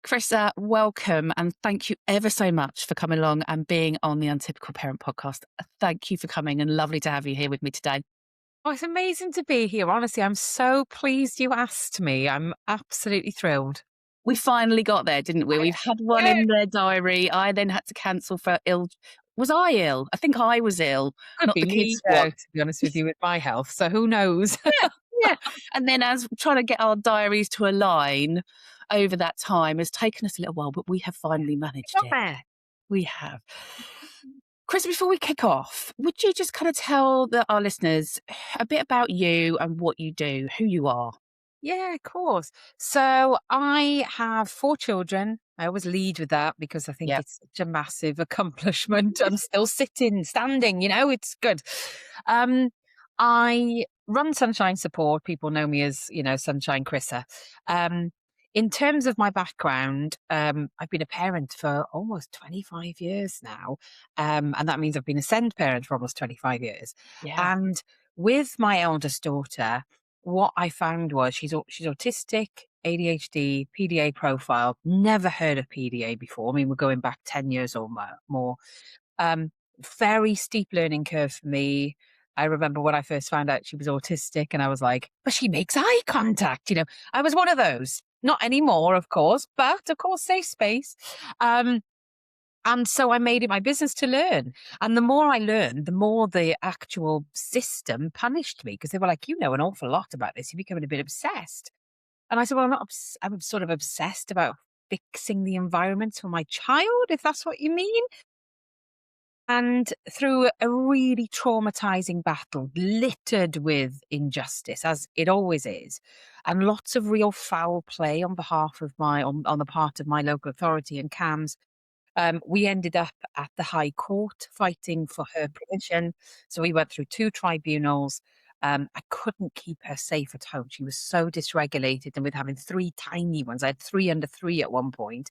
Chrissa, welcome and thank you ever so much for coming along and being on the Untypical Parent Podcast. Thank you for coming and lovely to have you here with me today. Oh, it's amazing to be here. Honestly, I'm so pleased you asked me. I'm absolutely thrilled. We finally got there, didn't we? We've had one in their diary. I then had to cancel for ill. Was I ill? I think I was ill, Could not be the me, kids' one. to be honest with you, with my health. So who knows? Yeah. And then as trying to get our diaries to align over that time has taken us a little while, but we have finally managed Got it. there. We have. Chris, before we kick off, would you just kind of tell our listeners a bit about you and what you do, who you are? Yeah, of course. So I have 4 children. I always lead with that because I think Yep. it's such a massive accomplishment. I'm still standing, it's good. I run Sunshine Support. People know me as, Sunshine Chrissa. In terms of my background, I've been a parent for almost 25 years now. And that means I've been a send parent for almost 25 years. Yeah. And with my eldest daughter, what I found was she's autistic, ADHD, PDA profile. Never heard of PDA before. I mean, we're going back 10 years or more. Um, Very steep learning curve for me. I remember when I first found out she was autistic and I was like, but she makes eye contact. I was one of those. Not anymore, of course, but of course, safe space. And so I made it my business to learn. And the more I learned, the more the actual system punished me because they were like, you know an awful lot about this. You're becoming a bit obsessed. And I said, well, I'm sort of obsessed about fixing the environment for my child, if that's what you mean. And through a really traumatizing battle, littered with injustice, as it always is, and lots of real foul play on behalf of on the part of my local authority and CAMS, we ended up at the High Court fighting for her provision. So we went through 2 tribunals. I couldn't keep her safe at home. She was so dysregulated, and with having 3 tiny ones, I had 3 under 3 at one point.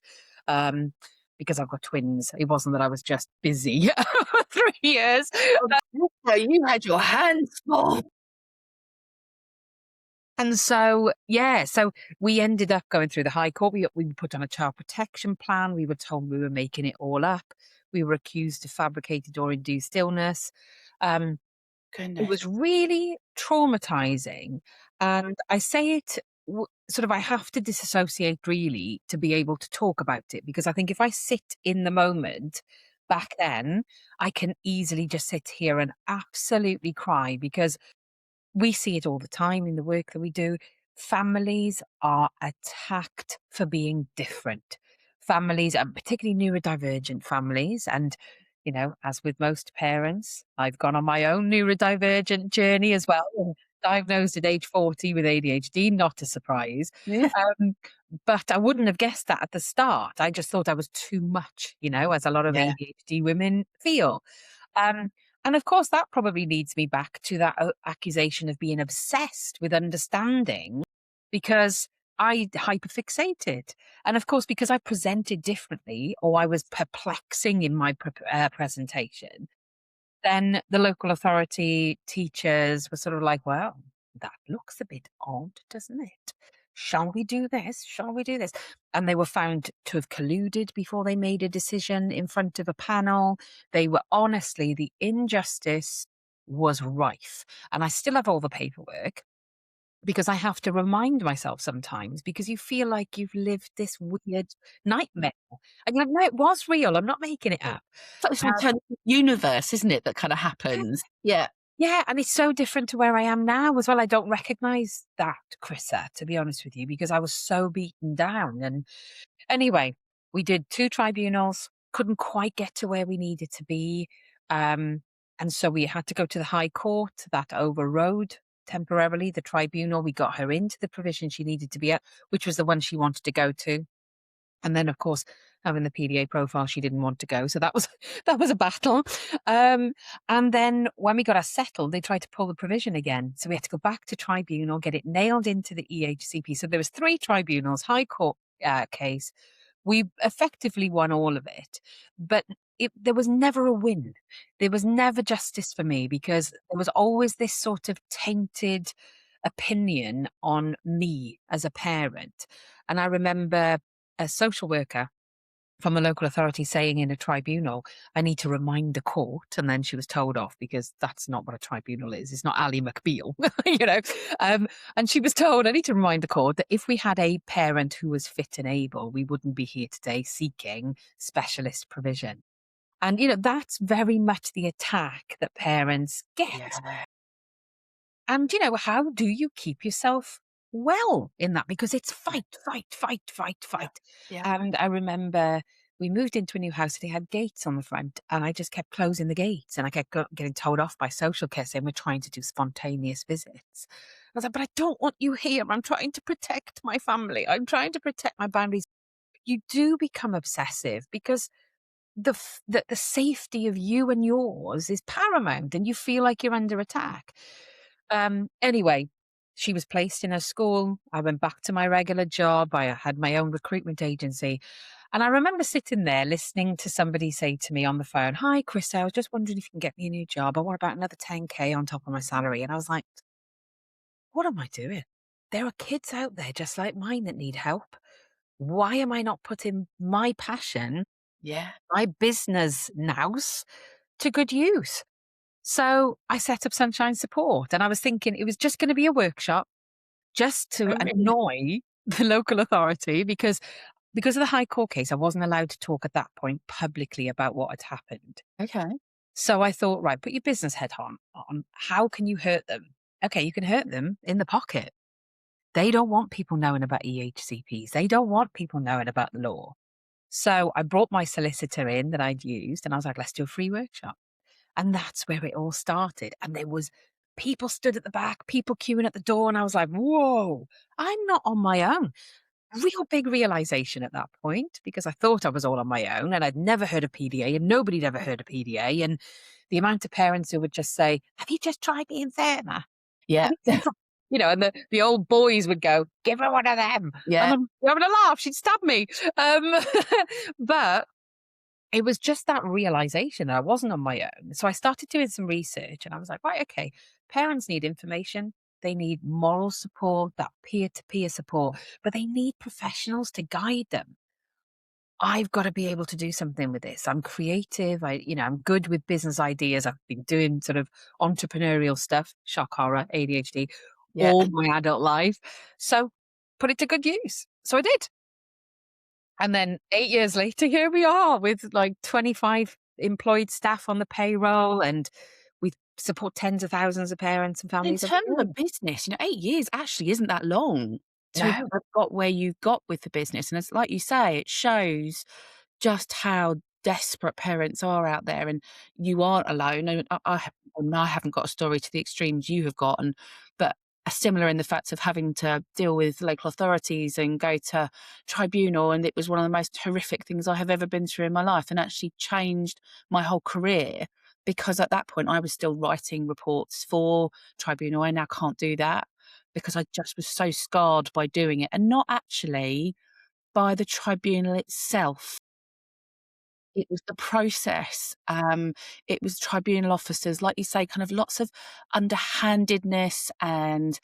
Because I've got twins. It wasn't that I was just busy for 3 years. So you had your hands full. And so, so we ended up going through the High Court. We were put on a child protection plan. We were told we were making it all up. We were accused of fabricated or induced illness. It Goodness. was really traumatizing. And I say it sort of, I have to disassociate really to be able to talk about it, because I think if I sit in the moment back then, I can easily just sit here and absolutely cry, because we see it all the time in the work that we do. Families are attacked for being different. Families, and particularly neurodivergent families. And, as with most parents, I've gone on my own neurodivergent journey as well. Diagnosed at age 40 with ADHD, not a surprise. Yeah. But I wouldn't have guessed that at the start. I just thought I was too much, as a lot of Yeah. ADHD women feel. And of course, that probably leads me back to that accusation of being obsessed with understanding, because I hyperfixated. And of course, because I presented differently, or I was perplexing in my presentation, then the local authority teachers were sort of like, well, that looks a bit odd, doesn't it? Shall we do this? Shall we do this? And they were found to have colluded before they made a decision in front of a panel. They were, honestly, the injustice was rife. And I still have all the paperwork, because I have to remind myself sometimes, because you feel like you've lived this weird nightmare. And you're like, no, it was real. I'm not making it up. It's like an alternative universe, isn't it, that kind of happens? Yeah. Yeah, and it's so different to where I am now as well. I don't recognize that, Chrissa, to be honest with you, because I was so beaten down. And anyway, we did 2 tribunals, couldn't quite get to where we needed to be. And so we had to go to the High Court. That overrode temporarily the tribunal. We got her into the provision she needed to be at, which was the one she wanted to go to. And then, of course, having the PDA profile, she didn't want to go. So that was a battle. And then when we got us settled, they tried to pull the provision again. So we had to go back to tribunal, get it nailed into the EHCP. So there was 3 tribunals, High Court case. We effectively won all of it. But there was never a win. There was never justice for me, because there was always this sort of tainted opinion on me as a parent. And I remember a social worker from the local authority saying in a tribunal, I need to remind the court. And then she was told off because that's not what a tribunal is. It's not Ally McBeal, you know. And she was told, I need to remind the court that if we had a parent who was fit and able, we wouldn't be here today seeking specialist provision. And, you know, that's very much the attack that parents Yeah. get. And, you know, how do you keep yourself well in that? Because it's fight, fight, fight, fight, Yeah. fight. Yeah. And I remember we moved into a new house and it had gates on the front, and I just kept closing the gates, and I kept getting told off by social care saying we're trying to do spontaneous visits. I was like, but I don't want you here. I'm trying to protect my family. I'm trying to protect my boundaries. You do become obsessive because the safety of you and yours is paramount, and you feel like you're under attack. Anyway, she was placed in a school. I went back to my regular job. I had my own recruitment agency. And I remember sitting there listening to somebody say to me on the phone, "Hi, Chrissa, I was just wondering if you can get me a new job. I want about another 10K on top of my salary." And I was like, what am I doing? There are kids out there just like mine that need help. Why am I not putting my passion, Yeah. my business nous to good use? So I set up Sunshine Support, and I was thinking it was just going to be a workshop just to Oh, really? annoy the local authority because of the High Court case. I wasn't allowed to talk at that point publicly about what had happened. Okay. So I thought, right, put your business head on. How can you hurt them? Okay, you can hurt them in the pocket. They don't want people knowing about EHCPs. They don't want people knowing about the law. So I brought my solicitor in that I'd used, and I was like, let's do a free workshop. And that's where it all started. And there was people stood at the back, people queuing at the door. And I was like, whoa, I'm not on my own. Real big realization at that point, because I thought I was all on my own and I'd never heard of PDA and nobody'd ever heard of PDA. And the amount of parents who would just say, have you just tried being firmer? Yeah. Have you just tried-" You know, and the old boys would go, give her one of them. Yeah. And I'm having a laugh. She'd stab me. But it was just that realization that I wasn't on my own. So I started doing some research and I was like, right, okay, parents need information. They need moral support, that peer to peer support, but they need professionals to guide them. I've got to be able to do something with this. I'm creative. I'm good with business ideas. I've been doing sort of entrepreneurial stuff, shock horror, ADHD, Yeah. all my adult life. So put it to good use. So I did. And then 8 years later, here we are with like 25 employed staff on the payroll, and we support tens of thousands of parents and In families every terms of year. a business, 8 years actually isn't that long to No. have got where you've got with the business. And it's like you say, it shows just how desperate parents are out there, and you aren't alone. And I haven't got a story to the extremes you have got, but similar in the fact of having to deal with local authorities and go to tribunal. And it was one of the most horrific things I have ever been through in my life, and actually changed my whole career. Because at that point I was still writing reports for tribunal. I now can't do that because I just was so scarred by doing it, and not actually by the tribunal itself. It was the process. It was tribunal officers, like you say, kind of lots of underhandedness, and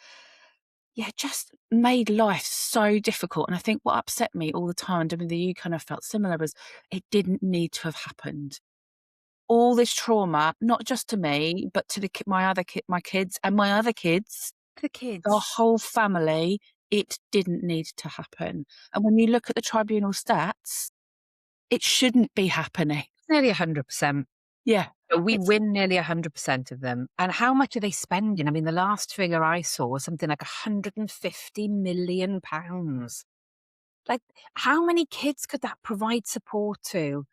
yeah, just made life so difficult. And I think what upset me all the time, and whether you kind of felt similar, was it didn't need to have happened. All this trauma, not just to me, but to my kids and my other kids, The the kids. whole family, it didn't need to happen. And when you look at the tribunal stats, it shouldn't be happening. Nearly 100%. Yeah. We It's win nearly 100% of them. And how much are they spending? I mean, the last figure I saw was something like £150 million. Like, how many kids could that provide support to?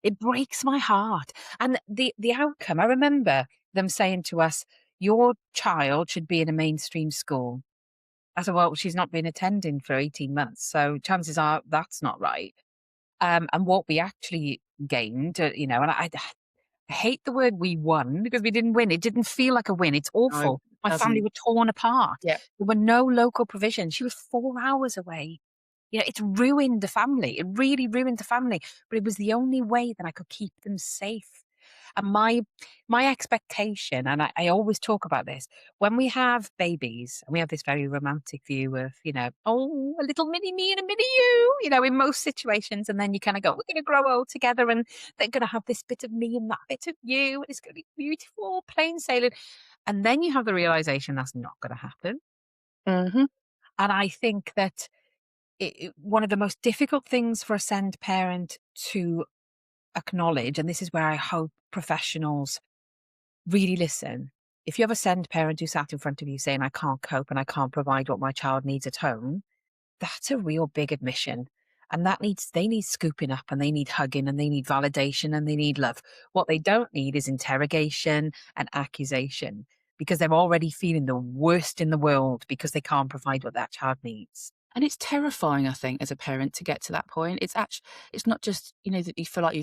It breaks my heart. And the outcome, I remember them saying to us, your child should be in a mainstream school. I said, well, she's not been attending for 18 months. So chances are that's not right. And what we actually gained, and I hate the word we won because we didn't win. It didn't feel like a win. It's no, it awful. My family doesn't. were torn apart. Yeah. There were no local provisions. She was 4 hours away. It's ruined the family. It really ruined the family. But it was the only way that I could keep them safe. And my expectation, and I always talk about this, when we have babies, and we have this very romantic view of, oh, a little mini me and a mini you, in most situations, and then you kind of go, we're going to grow old together, and they're going to have this bit of me and that bit of you, and it's going to be beautiful, plain sailing. And then you have the realization that's not going to happen. Mhm. And I think that one of the most difficult things for a send parent to acknowledge, and this is where I hope professionals really listen. If you have a send parent who sat in front of you saying, I can't cope and I can't provide what my child needs at home, that's a real big admission. And they need scooping up and they need hugging and they need validation and they need love. What they don't need is interrogation and accusation because they're already feeling the worst in the world because they can't provide what that child needs. And it's terrifying, I think, as a parent to get to that point. It's not just, that you feel like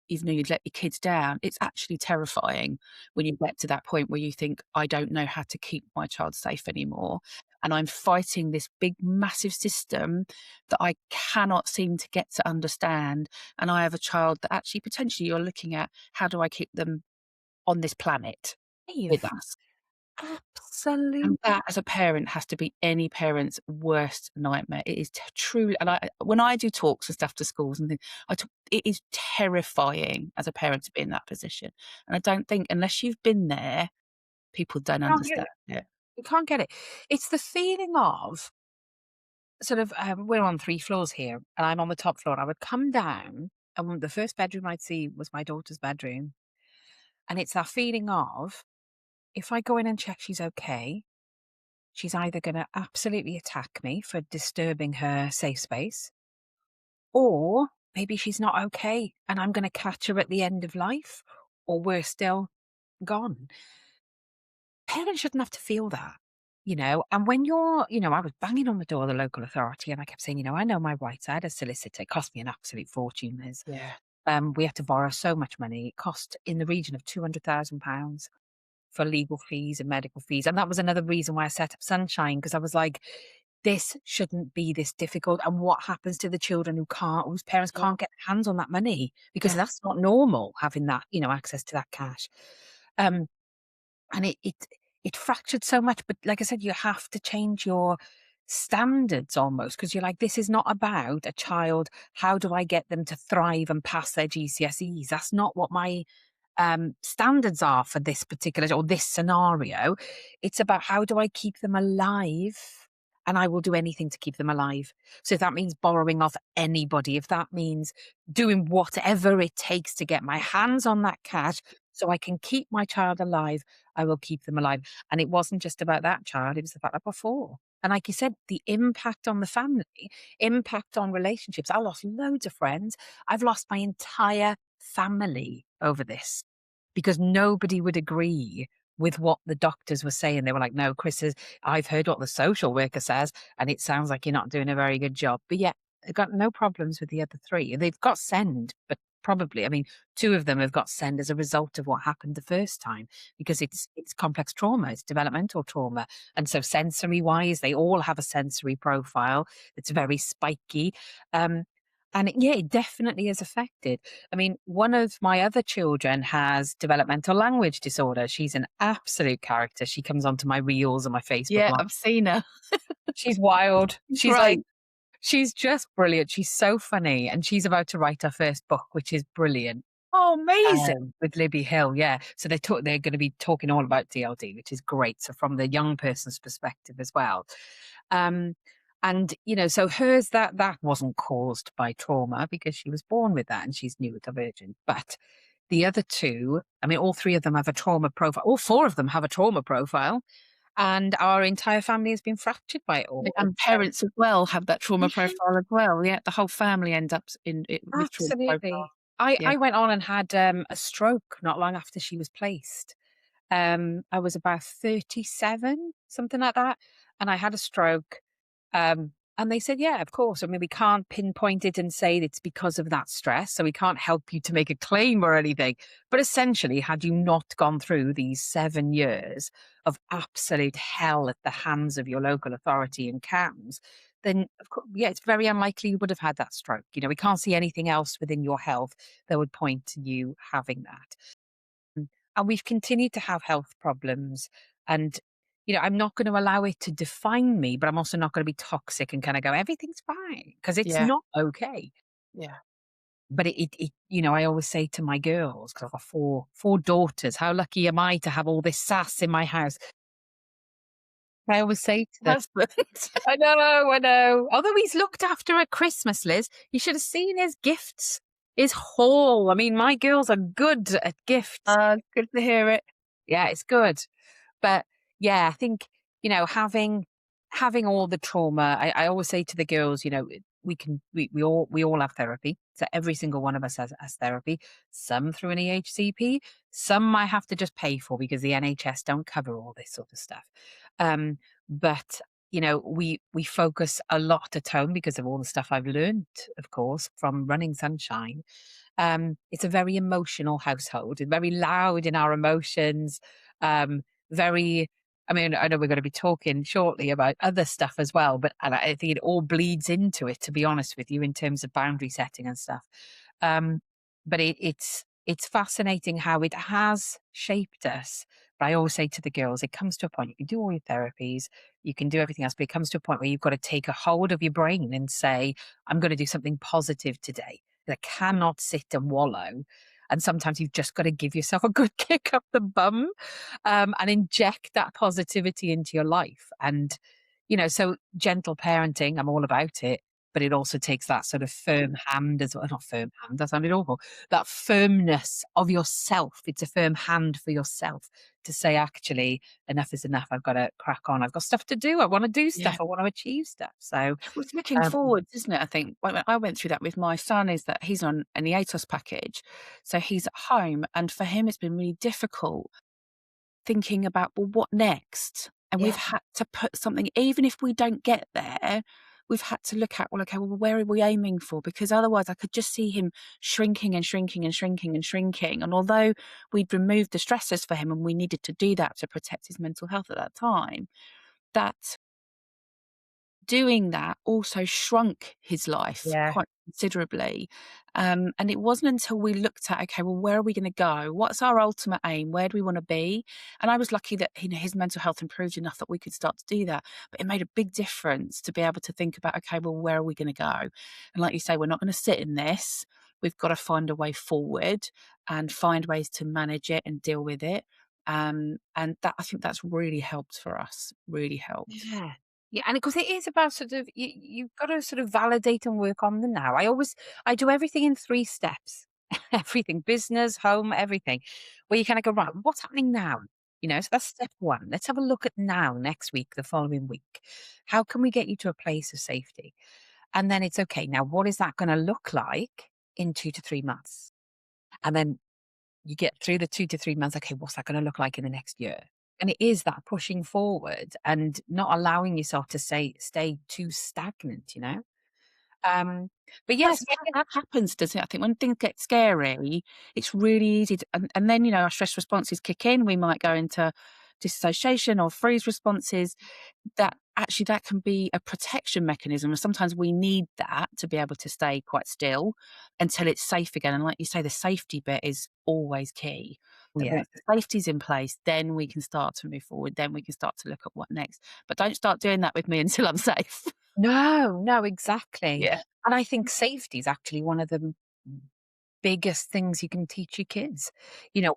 you'd let your kids down. It's actually terrifying when you get to that point where you think, I don't know how to keep my child safe anymore. And I'm fighting this big, massive system that I cannot seem to get to understand. And I have a child that actually potentially you're looking at, how do I keep them on this planet with Dave, us? absolutely. And that, as a parent, has to be any parent's worst nightmare. It is truly, and when I do talks and stuff to schools and things, it is terrifying as a parent to be in that position. And I don't think, unless you've been there, people don't Can't get understand it. it. You can't get it. It's the feeling of sort of, we're on 3 floors here, and I'm on the top floor. I would come down, and the first bedroom I'd see was my daughter's bedroom, and it's that feeling of, if I go in and check she's okay, she's either gonna absolutely attack me for disturbing her safe space, or maybe she's not okay, and I'm gonna catch her at the end of life, or worse still, gone. Parents shouldn't have to feel that, and when I was banging on the door of the local authority and I kept saying, I know my rights. I had a solicitor. It cost me an absolute fortune, Liz. Yeah. We had to borrow so much money. It cost in the region of £200,000 for legal fees and medical fees. And that was another reason why I set up Sunshine, because I was like, this shouldn't be this difficult. And what happens to the children whose parents Yeah. can't get their hands on that money? Because Yes. that's not normal, having that, access to that cash. Um, and it fractured so much, but like I said, you have to change your standards almost, because you're like, this is not about a child, how do I get them to thrive and pass their GCSEs? That's not what my standards are for this particular or this scenario. It's about, how do I keep them alive? And I will do anything to keep them alive. So if that means borrowing off anybody, if that means doing whatever it takes to get my hands on that cash so I can keep my child alive, I will keep them alive. And it wasn't just about that child, it was the fact that before. And like you said, the impact on the family, impact on relationships. I lost loads of friends. I've lost my entire family over this because nobody would agree with what the doctors were saying. They were like, no, I've heard what the social worker says, and it sounds like you're not doing a very good job. But yet, they've got no problems with the other 3. They've got send, but probably, I mean, 2 of them have got send as a result of what happened the first time, because it's complex trauma, it's developmental trauma. And so sensory wise, they all have a sensory profile that's very spiky. Um, yeah, it definitely is affected. I mean, one of my other children has developmental language disorder. She's an absolute character. She comes onto my reels and my Facebook Yeah, live. I've seen her. She's wild. Great. She's just brilliant. She's so funny, and she's about to write her first book, which is brilliant. Oh, amazing. With Libby Hill, yeah. So they're going to be talking all about DLD, which is great. So from the young person's perspective as well. Um, and so hers, that wasn't caused by trauma because she was born with that and she's neurodivergent. But the other 2, I mean, all 3 of them have a trauma profile. All 4 of them have a trauma profile, and our entire family has been fractured by it all. And So, parents as well have that trauma yeah, profile as well. Yeah, the whole family ends up in it with trauma profile. absolutely. I Yeah. I went on and had a stroke not long after she was placed. I was about 37, something like that, and I had a stroke. And they said, "Yeah, of course. I mean, we can't pinpoint it and say it's because of that stress, so we can't help you to make a claim or anything. But essentially, had you not gone through these 7 years of absolute hell at the hands of your local authority and CAMS, then of course, yeah, it's very unlikely you would have had that stroke. We can't see anything else within your health that would point to you having that." And we've continued to have health problems. And, I'm not going to allow it to define me, but I'm also not going to be toxic and kind of go, everything's fine, because it's Yeah. not okay. Yeah. But I always say to my girls, because I've got four daughters, how lucky am I to have all this sass in my house? I always say to them, Husband. I know, I know. Although he's looked after at Christmas, Liz, you should have seen his gifts, his haul. I mean, my girls are good at gifts. Good to hear it. Yeah, it's good. But yeah, I think, having all the trauma, I always say to the girls, we all have therapy. So every single one of us has therapy, some through an EHCP, some might have to just pay for because the NHS don't cover all this sort of stuff. But we focus a lot at home because of all the stuff I've learned, of course, from running Sunshine. It's a very emotional household, very loud in our emotions, very I mean, I know we're gonna be talking shortly about other stuff as well, but and I think it all bleeds into it, to be honest with you, in terms of boundary setting and stuff. Um, but it's fascinating how it has shaped us. But I always say to the girls, it comes to a point, you can do all your therapies, you can do everything else, but it comes to a point where you've got to take a hold of your brain and say, I'm gonna do something positive today. I cannot sit and wallow. And sometimes you've just got to give yourself a good kick up the bum, and inject that positivity into your life. And, so gentle parenting, I'm all about it. But it also takes that sort of firm hand as well. Not firm hand, that sounded awful. That firmness of yourself. It's a firm hand for yourself to say, actually, enough is enough. I've got to crack on. I've got stuff to do. I want to do Yeah. stuff. I want to achieve stuff. So, Well, it's looking um, forwards, isn't it? I think when I went through that with my son, is that he's on an EATOS package. So he's at home. And for him, it's been really difficult thinking about, well, what next? And we've yeah, had to put something, even if we don't get there, we've had to look at, well, okay, well, where are we aiming for? Because otherwise I could just see him shrinking and shrinking and shrinking and shrinking. And although we'd removed the stressors for him and we needed to do that to protect his mental health at that time, that doing that also shrunk his life yeah, quite considerably. And it wasn't until we looked at, okay, well, where are we going to go? What's our ultimate aim? Where do we want to be? And I was lucky that his mental health improved enough that we could start to do that. But it made a big difference to be able to think about, okay, well, where are we going to go? And like you say, we're not going to sit in this. We've got to find a way forward and find ways to manage it and deal with it. And that I think that's really helped for us. Really helped. yeah. Yeah, and because it is about sort of you've got to sort of validate and work on the now. I do everything in 3 steps. Everything, business, home, everything. Where you kind of go, right, what's happening now? So that's step 1. Let's have a look at now, next week, the following week. How can we get you to a place of safety? And then it's okay. Now, what is that going to look like in 2 to 3 months? And then you get through the 2 to 3 months, okay, what's that gonna look like in the next year? And it is that pushing forward and not allowing yourself to stay too stagnant. Um, but yes, That happens, doesn't it? I think when things get scary, it's really easy to and then, our stress responses kick in. We might go into dissociation or freeze responses. That can be a protection mechanism, and sometimes we need that to be able to stay quite still until it's safe again, and like you say, the safety bit is always key. That yeah. once the safety's in place, then we can start to move forward, then we can start to look at what next. But don't start doing that with me until I'm safe. No, no, exactly. Yeah. And I think safety is actually one of the biggest things you can teach your kids.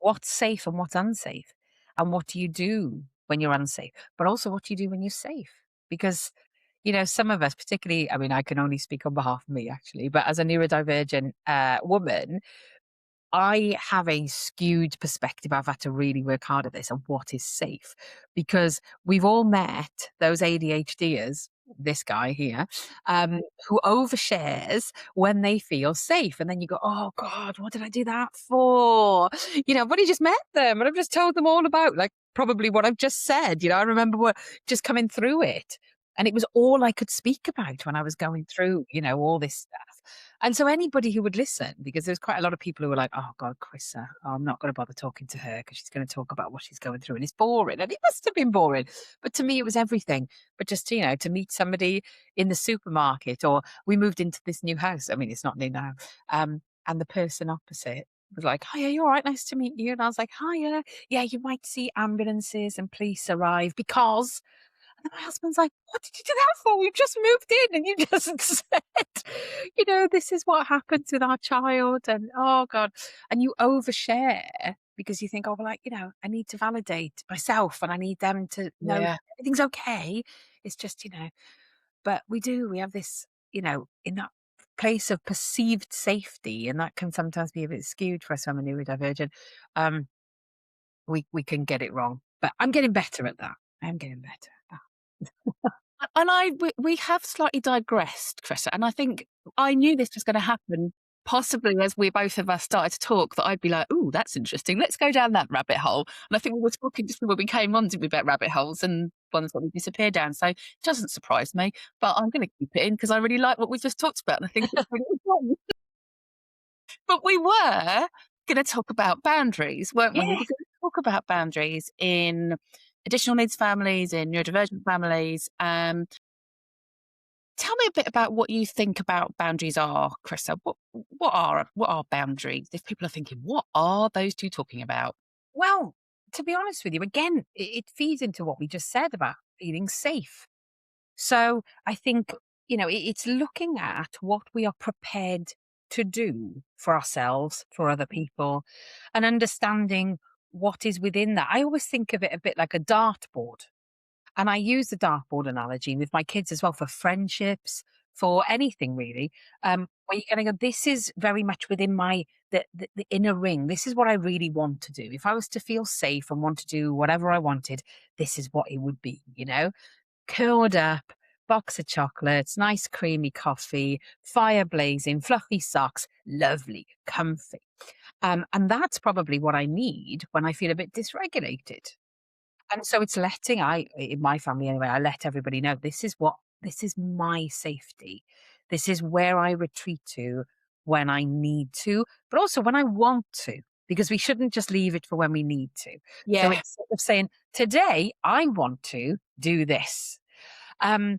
What's safe and what's unsafe, and what do you do when you're unsafe, but also what do you do when you're safe? Because, some of us, particularly, I mean, I can only speak on behalf of me actually, but as a neurodivergent woman, I have a skewed perspective. I've had to really work hard at this on what is safe, because we've all met those ADHDers, this guy here, who overshares when they feel safe. And then you go, oh God, what did I do that for? But he just met them and I've just told them all about, like, probably what I've just said. I remember just coming through it. And it was all I could speak about when I was going through, all this stuff. And so anybody who would listen, because there's quite a lot of people who are like, oh God, Chrissa, I'm not going to bother talking to her because she's going to talk about what she's going through and it's boring. And it must have been boring. But to me, it was everything. But just, to meet somebody in the supermarket, or we moved into this new house. I mean, it's not new now. And the person opposite was like, "Hiya, you all right? Nice to meet you." And I was like, "Hiya. Yeah, you might see ambulances and police arrive because," and then my husband's like, "What did you do that for? We've just moved in and you just said, this is what happens with our child." And oh God. And you overshare because you think, "Oh, well, I need to validate myself and I need them to know Yeah. everything's okay." It's just, but we have this, in that place of perceived safety, and that can sometimes be a bit skewed for someone neurodivergent. Um, we can get it wrong, but I'm getting better at that. I'm getting better at And we have slightly digressed, Chrissa, and I think I knew this was gonna happen possibly as we both of us started to talk, that I'd be like, "Ooh, that's interesting. Let's go down that rabbit hole." And I think we were talking just before we came on, didn't we, about rabbit holes and ones that we disappear down, so it doesn't surprise me, but I'm gonna keep it in because I really like what we just talked about, and I think it's really important. But we were gonna talk about boundaries, weren't we? We that. were gonna talk about boundaries in additional needs families, in neurodivergent families. Tell me a bit about what you think about boundaries are, Chrissa. What are boundaries? If people are thinking, what are those two talking about? Well, to be honest with you, again, it feeds into what we just said about feeling safe. So I think, it's looking at what we are prepared to do for ourselves, for other people, and understanding what is within that. I always think of it a bit like a dartboard. And I use the dartboard analogy with my kids as well for friendships, for anything really. Where you're going to go, this is very much within the inner ring. This is what I really want to do. If I was to feel safe and want to do whatever I wanted, this is what it would be, curled up, box of chocolates, nice creamy coffee, fire blazing, fluffy socks, lovely, comfy. And that's probably what I need when I feel a bit dysregulated. And so it's letting in my family anyway, I let everybody know this is my safety. This is where I retreat to when I need to, but also when I want to, because we shouldn't just leave it for when we need to. So Yeah, it's sort of saying, today I want to do this. Um,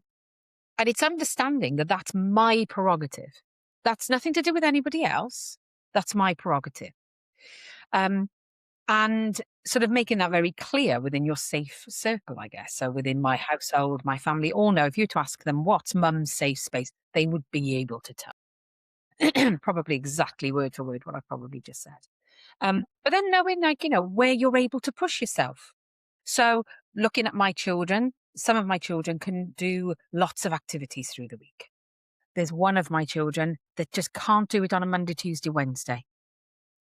and it's understanding that that's my prerogative. That's nothing to do with anybody else. That's my prerogative. Um, and sort of making that very clear within your safe circle, I guess. So within my household, my family all know if you were to ask them what's mum's safe space, they would be able to tell. Probably exactly word for word what I probably just said. But then knowing, like, where you're able to push yourself. So looking at my children, some of my children can do lots of activities through the week. There's one of my children that just can't do it on a Monday, Tuesday, Wednesday.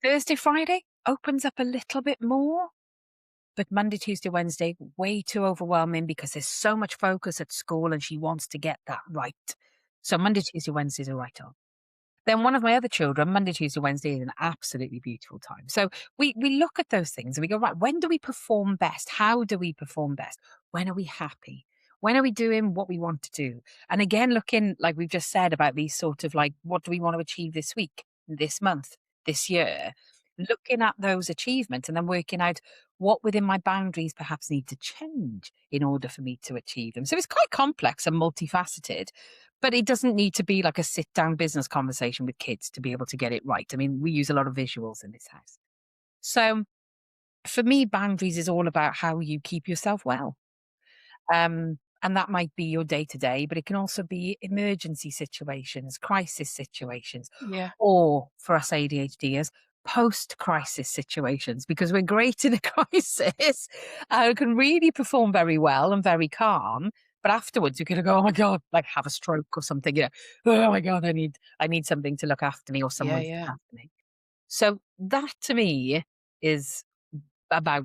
Thursday, Friday opens up a little bit more. But Monday, Tuesday, Wednesday, way too overwhelming because there's so much focus at school and she wants to get that right. So Monday, Tuesday, Wednesday is a write off. Then one of my other children, Monday, Tuesday, Wednesday is an absolutely beautiful time. So we look at those things and we go, right, when do we perform best? How do we perform best? When are we happy? When are we doing what we want to do? And again, looking, like we've just said, about these sort of like, what do we want to achieve this week, this month, this year? Looking at those achievements and then working out what within my boundaries perhaps need to change in order for me to achieve them. So it's quite complex and multifaceted, but it doesn't need to be like a sit down business conversation with kids to be able to get it right. I mean, we use a lot of visuals in this house. So for me, boundaries is all about how you keep yourself well. And that might be your day to day, but it can also be emergency situations, crisis situations, yeah, or for us ADHDers, post crisis situations, because we're great in a crisis and can really perform very well and very calm. But afterwards, you're going to go, oh my God, like have a stroke or something. Oh my God, I need something to look after me or yeah, someone to yeah, look after me. So that to me is about,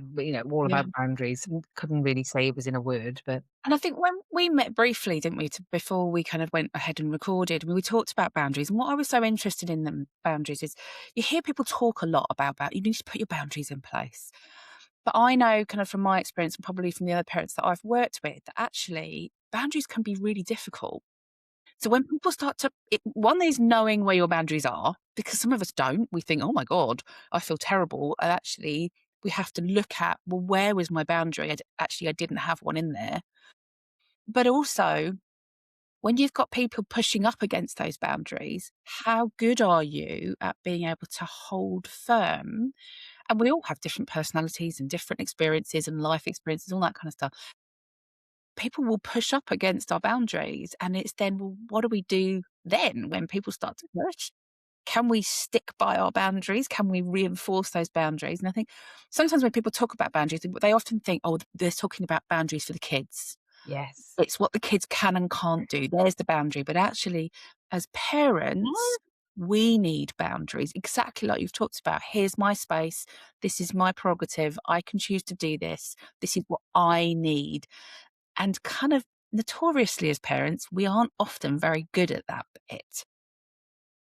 all yeah. about boundaries. Couldn't really say it was in a word, but And I think when we met briefly, didn't we, before we kind of went ahead and recorded, we talked about boundaries. And what I was so interested in them boundaries is you hear people talk a lot about you need to put your boundaries in place. But I know kind of from my experience and probably from the other parents that I've worked with that actually boundaries can be really difficult. So when people start to, one is knowing where your boundaries are, because some of us don't. We think, oh my God, I feel terrible. And actually, we have to look at, well, where was my boundary? Actually, I didn't have one in there. But also when you've got people pushing up against those boundaries, how good are you at being able to hold firm? And we all have different personalities and different experiences and life experiences, all that kind of stuff. People will push up against our boundaries, and it's then, well, what do we do then when people start to push? Can we stick by our boundaries? Can we reinforce those boundaries? And I think sometimes when people talk about boundaries, they often think, oh, they're talking about boundaries for the kids. Yes. It's what the kids can and can't do. There's the boundary. But actually, as parents, Mm. we need boundaries, exactly like you've talked about. Here's my space. This is my prerogative. I can choose to do this. This is what I need. And kind of notoriously as parents, we aren't often very good at that bit.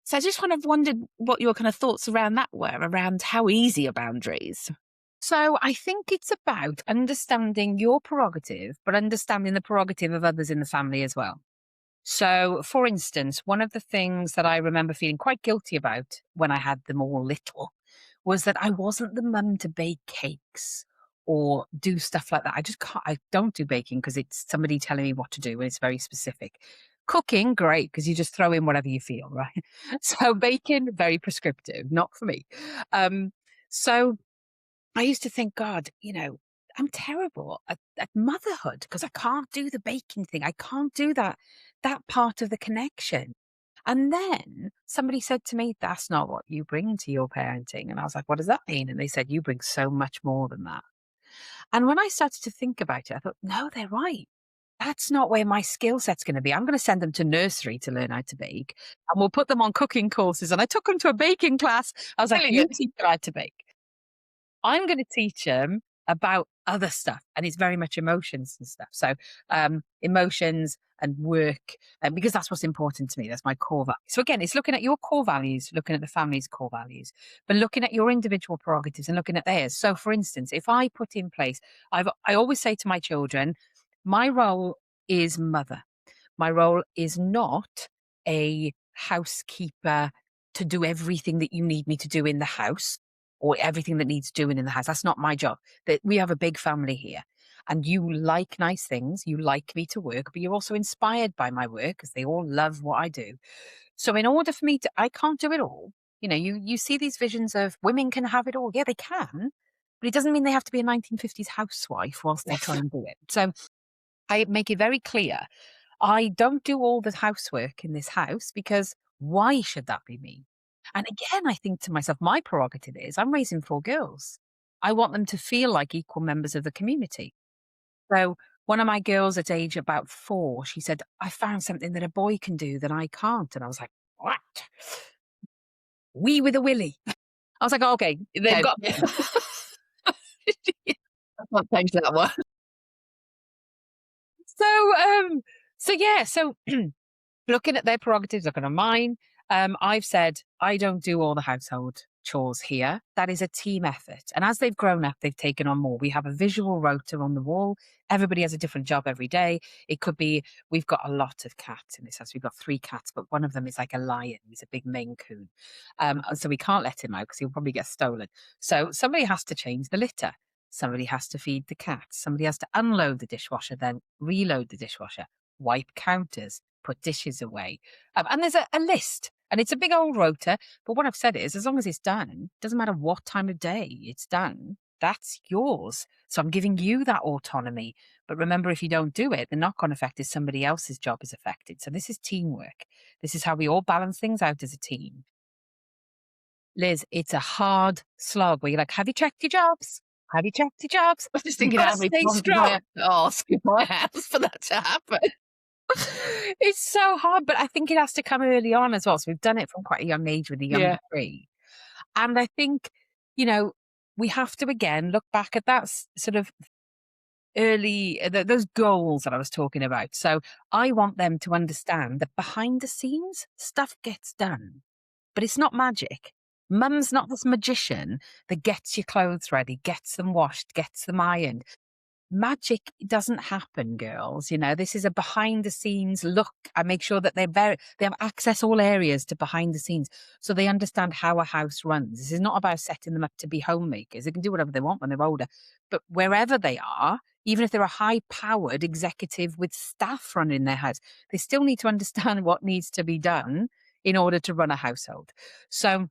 So I just kind of wondered what your kind of thoughts around that were, around how easy are boundaries? So I think it's about understanding your prerogative, but understanding the prerogative of others in the family as well. So, for instance, one of the things that I remember feeling quite guilty about when I had them all little was that I wasn't the mum to bake cakes or do stuff like that. I just can't, I don't do baking because it's somebody telling me what to do and it's very specific. Cooking, great, because you just throw in whatever you feel, right? So, baking, very prescriptive, not for me. Um, so, I used to think, God, I'm terrible at motherhood because I can't do the baking thing. I can't do that part of the connection. And then somebody said to me, that's not what you bring to your parenting. And I was like, what does that mean? And they said, you bring so much more than that. And when I started to think about it, I thought, no, they're right. That's not where my skill set's going to be. I'm going to send them to nursery to learn how to bake and we'll put them on cooking courses. And I took them to a baking class. I was like, you Brilliant. teach them how to bake. I'm going to teach them about other stuff, and it's very much emotions and stuff. So, emotions and work, because that's what's important to me. That's my core value. So again, it's looking at your core values, looking at the family's core values, but looking at your individual prerogatives and looking at theirs. So, for instance, if I put in place, I always say to my children, my role is mother. My role is not a housekeeper to do everything that you need me to do in the house or everything that needs doing in the house. That's not my job. That we have a big family here. And you like nice things, you like me to work, but you're also inspired by my work because they all love what I do. So in order for me to I can't do it all. You see these visions of women can have it all. Yeah, they can, but it doesn't mean they have to be a 1950s housewife whilst they try and do it. So I make it very clear I don't do all the housework in this house because why should that be me? And again, I think to myself, my prerogative is I'm raising 4 girls. I want them to feel like equal members of the community. So one of my girls at age about 4, she said, I found something that a boy can do that I can't. And I was like, what? Wee with a willy. I was like, okay, they've Okay. got. Yeah. I can't change that one. So, so looking at their prerogatives, looking at mine, I've said I don't do all the household chores here. That is a team effort. And as they've grown up, they've taken on more. We have a visual rota on the wall. Everybody has a different job every day. It could be we've got a lot of cats in this house. We've got 3 cats, but one of them is like a lion. He's a big Maine Coon. So we can't let him out because he'll probably get stolen. So somebody has to change the litter. Somebody has to feed the cats. Somebody has to unload the dishwasher, then reload the dishwasher, wipe counters, put dishes away. And there's a list, and it's a big old rota. But what I've said is, as long as it's done, doesn't matter what time of day it's done, that's yours. So I'm giving you that autonomy. But remember, if you don't do it, the knock on effect is somebody else's job is affected. So this is teamwork. This is how we all balance things out as a team. Liz, it's a hard slog where you're like, have you checked your jobs? Have you checked your jobs? I was just You've thinking got how to many stay times did I strong. have to ask in my house for that to happen? It's so hard, but I think it has to come early on as well. So we've done it from quite a young age with the younger Yeah. 3. And I think, you know, we have to again look back at that sort of early, those goals that I was talking about. So I want them to understand that behind the scenes, stuff gets done, but it's not magic. Mum's not this magician that gets your clothes ready, gets them washed, gets them ironed. Magic doesn't happen, girls. This is a behind the scenes look. I make sure that they have access all areas to behind the scenes so they understand how a house runs. This is not about setting them up to be homemakers. They can do whatever they want when they're older. But wherever they are, Even if they're a high-powered executive with staff running their house, they still need to understand what needs to be done in order to run a household. So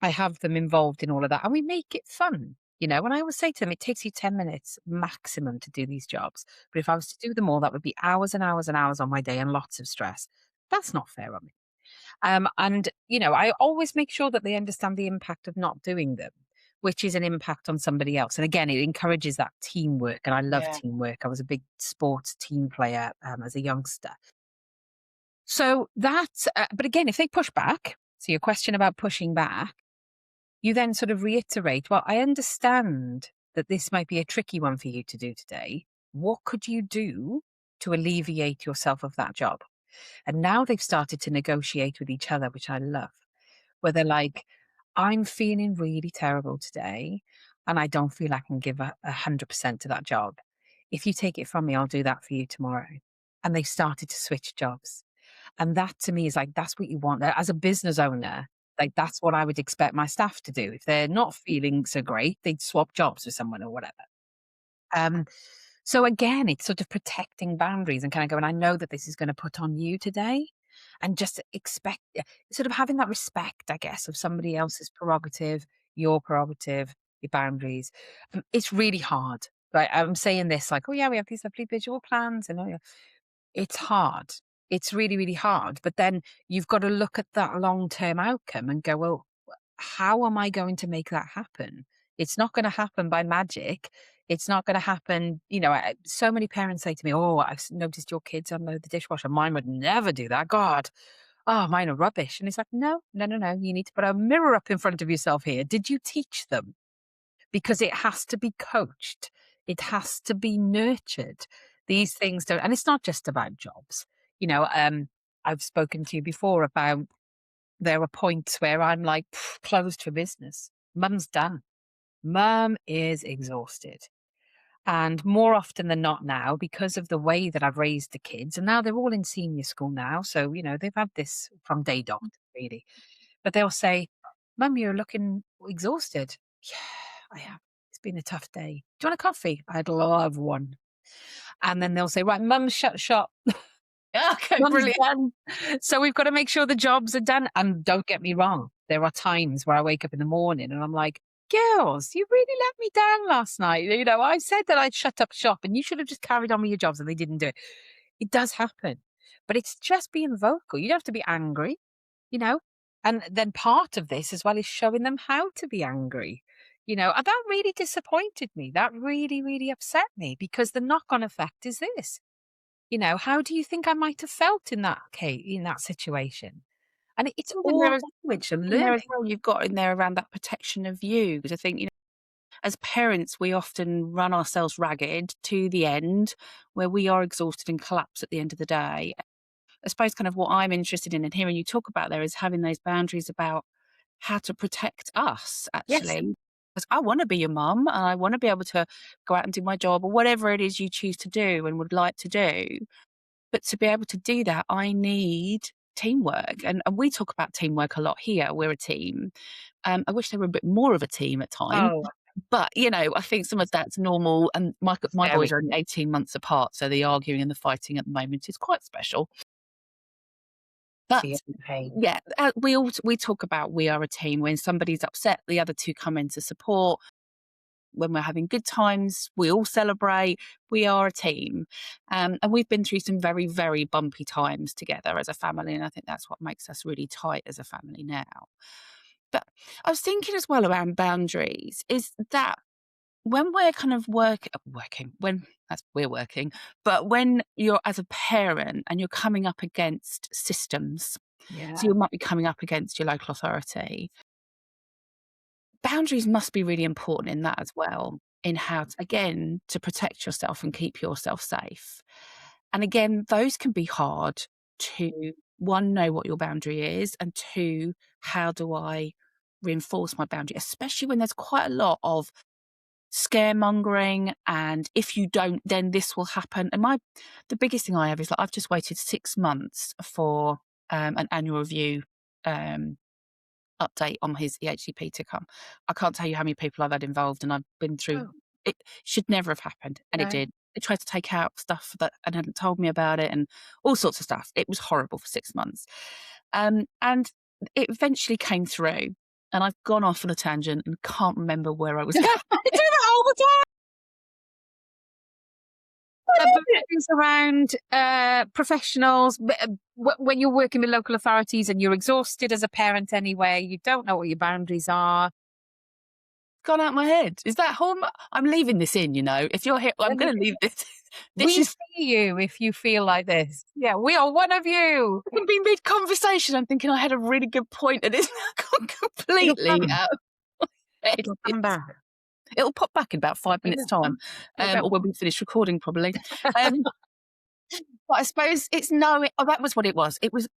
I have them involved in all of that, and we make it fun, and I always say to them, "It takes you 10 minutes maximum to do these jobs, but if I was to do them all, that would be hours and hours and hours on my day and lots of stress. That's not fair on me." I always make sure that they understand the impact of not doing them, which is an impact on somebody else. And again, it encourages that teamwork, and I love Yeah. teamwork. I was a big sports team player, as a youngster. So that's but again, if they push back, so your question about pushing back, you then sort of reiterate, "Well, I understand that this might be a tricky one for you to do today. What could you do to alleviate yourself of that job?" And now they've started to negotiate with each other, which I love, where they're like, "I'm feeling really terrible today, and I don't feel I can give 100% to that job. If you take it from me, I'll do that for you tomorrow." And they've started to switch jobs. And that to me is like, that's what you want. As a business owner, like that's what I would expect my staff to do. If they're not feeling so great, they'd swap jobs with someone or whatever. Um, so again, it's sort of protecting boundaries and kind of going, I know that this is going to put on you today. And just sort of having that respect, I guess, of somebody else's prerogative, your boundaries. It's really hard. Right. I'm saying this like, oh, yeah, we have these lovely visual plans. And oh, yeah. It's hard. It's really, really hard. But then you've got to look at that long term outcome and go, well, how am I going to make that happen? It's not going to happen by magic. It's not going to happen. So many parents say to me, "Oh, I've noticed your kids unload the dishwasher. Mine would never do that. God, oh, mine are rubbish." And it's like, no, no, no, no. You need to put a mirror up in front of yourself here. Did you teach them? Because it has to be coached. It has to be nurtured. These things don't, and it's not just about jobs. You know, um, I've spoken to you before about there are points where I'm like closed for business. Mum's done. Mum is exhausted. And more often than not now, because of the way that I've raised the kids, and now they're all in senior school now. So, they've had this from day dot, really. But they'll say, "Mum, you're looking exhausted." Yeah, I am. It's been a tough day. Do you want a coffee? I'd love one. And then they'll say, "Right, Mum, shut shop. Okay, Mum's brilliant. done." So we've got to make sure the jobs are done. And don't get me wrong, there are times where I wake up in the morning and I'm like, "Girls, you really let me down last night. I said that I'd shut up shop and you should have just carried on with your jobs," and they didn't do it. It does happen. But it's just being vocal. You don't have to be angry, you know? And then part of this as well is showing them how to be angry. And that really disappointed me. That really, really upset me because the knock-on effect is this. How do you think I might have felt in that case, in that situation? And it's In there all as language and in there as learning. well, you've got in there around that protection of you, because I think, as parents, we often run ourselves ragged to the end where we are exhausted and collapse at the end of the day. I suppose kind of what I'm interested in and hearing you talk about there is having those boundaries about how to protect us, Yes. actually. Because I want to be your mum and I want to be able to go out and do my job or whatever it is you choose to do and would like to do. But to be able to do that, I need teamwork. And we talk about teamwork a lot here. We're a team. I wish they were a bit more of a team at times. Oh, But, I think some of that's normal. And my boys very are only 18 months apart. So the arguing and the fighting at the moment is quite special. fear But and pain. yeah, we talk about we are a team. When somebody's upset, the other two come in to support. When we're having good times, we all celebrate. We are a team. And we've been through some very, very bumpy times together as a family. And I think that's what makes us really tight as a family now. But I was thinking as well around boundaries is that when we're kind of working, when as we're working, but when you're as a parent and you're coming up against systems, so Yeah. you might be coming up against your local authority, boundaries must be really important in that as well, in how to, again, to protect yourself and keep yourself safe. And again, those can be hard to, one, know what your boundary is, and two, how do I reinforce my boundary, especially when there's quite a lot of scaremongering and if you don't, then this will happen. And the biggest thing I have is like I've just waited 6 months for an annual review um, update on his EHCP to come. I can't tell you how many people I've had involved, and I've been through Oh. it should never have happened, and it No. did. They tried to take out stuff that and hadn't told me about it and all sorts of stuff. It was horrible for 6 months. And it eventually came through, and I've gone off on a tangent and can't remember where I was I going. do that all the time. But things around professionals, when you're working with local authorities and you're exhausted as a parent anyway, you don't know what your boundaries are. Gone out my head. Is that home? I'm leaving this in, you know. If you're here, I'm Let me gonna leave this. This We is see you if you feel like this. Yeah, we are one of you. I can be mid-conversation. I'm thinking I had a really good point, and it's now gone It'll completely come. out of my head. It'll come back. It'll pop back in about 5 It minutes' will. time, It will. or when we finish recording, probably. Um, but I suppose it's knowing. Oh, that was what it was. It was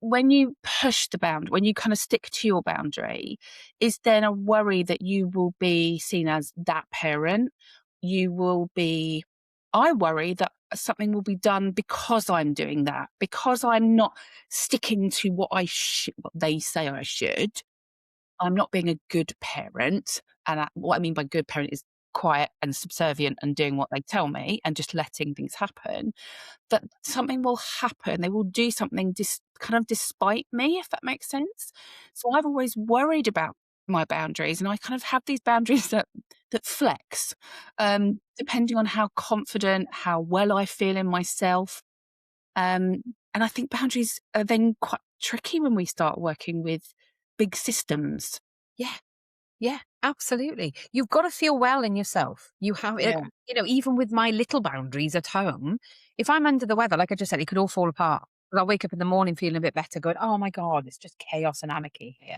when you push the boundary, when you kind of stick to your boundary, is then a worry that you will be seen as that parent. You will be. I worry that something will be done because I'm doing that, because I'm not sticking to what they say I should. I'm not being a good parent. And what I mean by good parent is quiet and subservient and doing what they tell me and just letting things happen. That something will happen. They will do something kind of despite me, if that makes sense. So I've always worried about my boundaries, and I kind of have these boundaries that flex, depending on how confident, how well I feel in myself. And I think boundaries are then quite tricky when we start working with big systems. Yeah. Yeah, absolutely. You've got to feel well in yourself. You have, Yeah. even with my little boundaries at home, if I'm under the weather, like I just said, it could all fall apart. But I'll wake up in the morning feeling a bit better, going, oh my God, it's just chaos and anarchy here.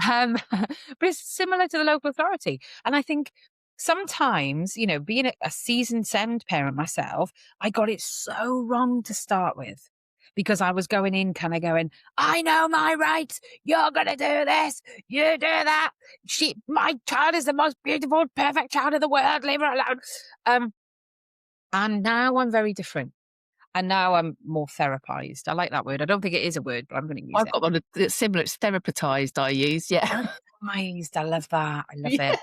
But it's similar to the local authority. And I think sometimes, being a seasoned SEND parent myself, I got it so wrong to start with because I was going in kind of going, I know my rights. You're going to do this. You do that. My child is the most beautiful, perfect child of the world. Leave her alone. And now I'm very different. And now I'm more therapized. I like that word. I don't think it is a word, but I'm going to use I've it. got one that's similar. It's therapetized, I use. Yeah. Therapized. I love that. I love Yeah.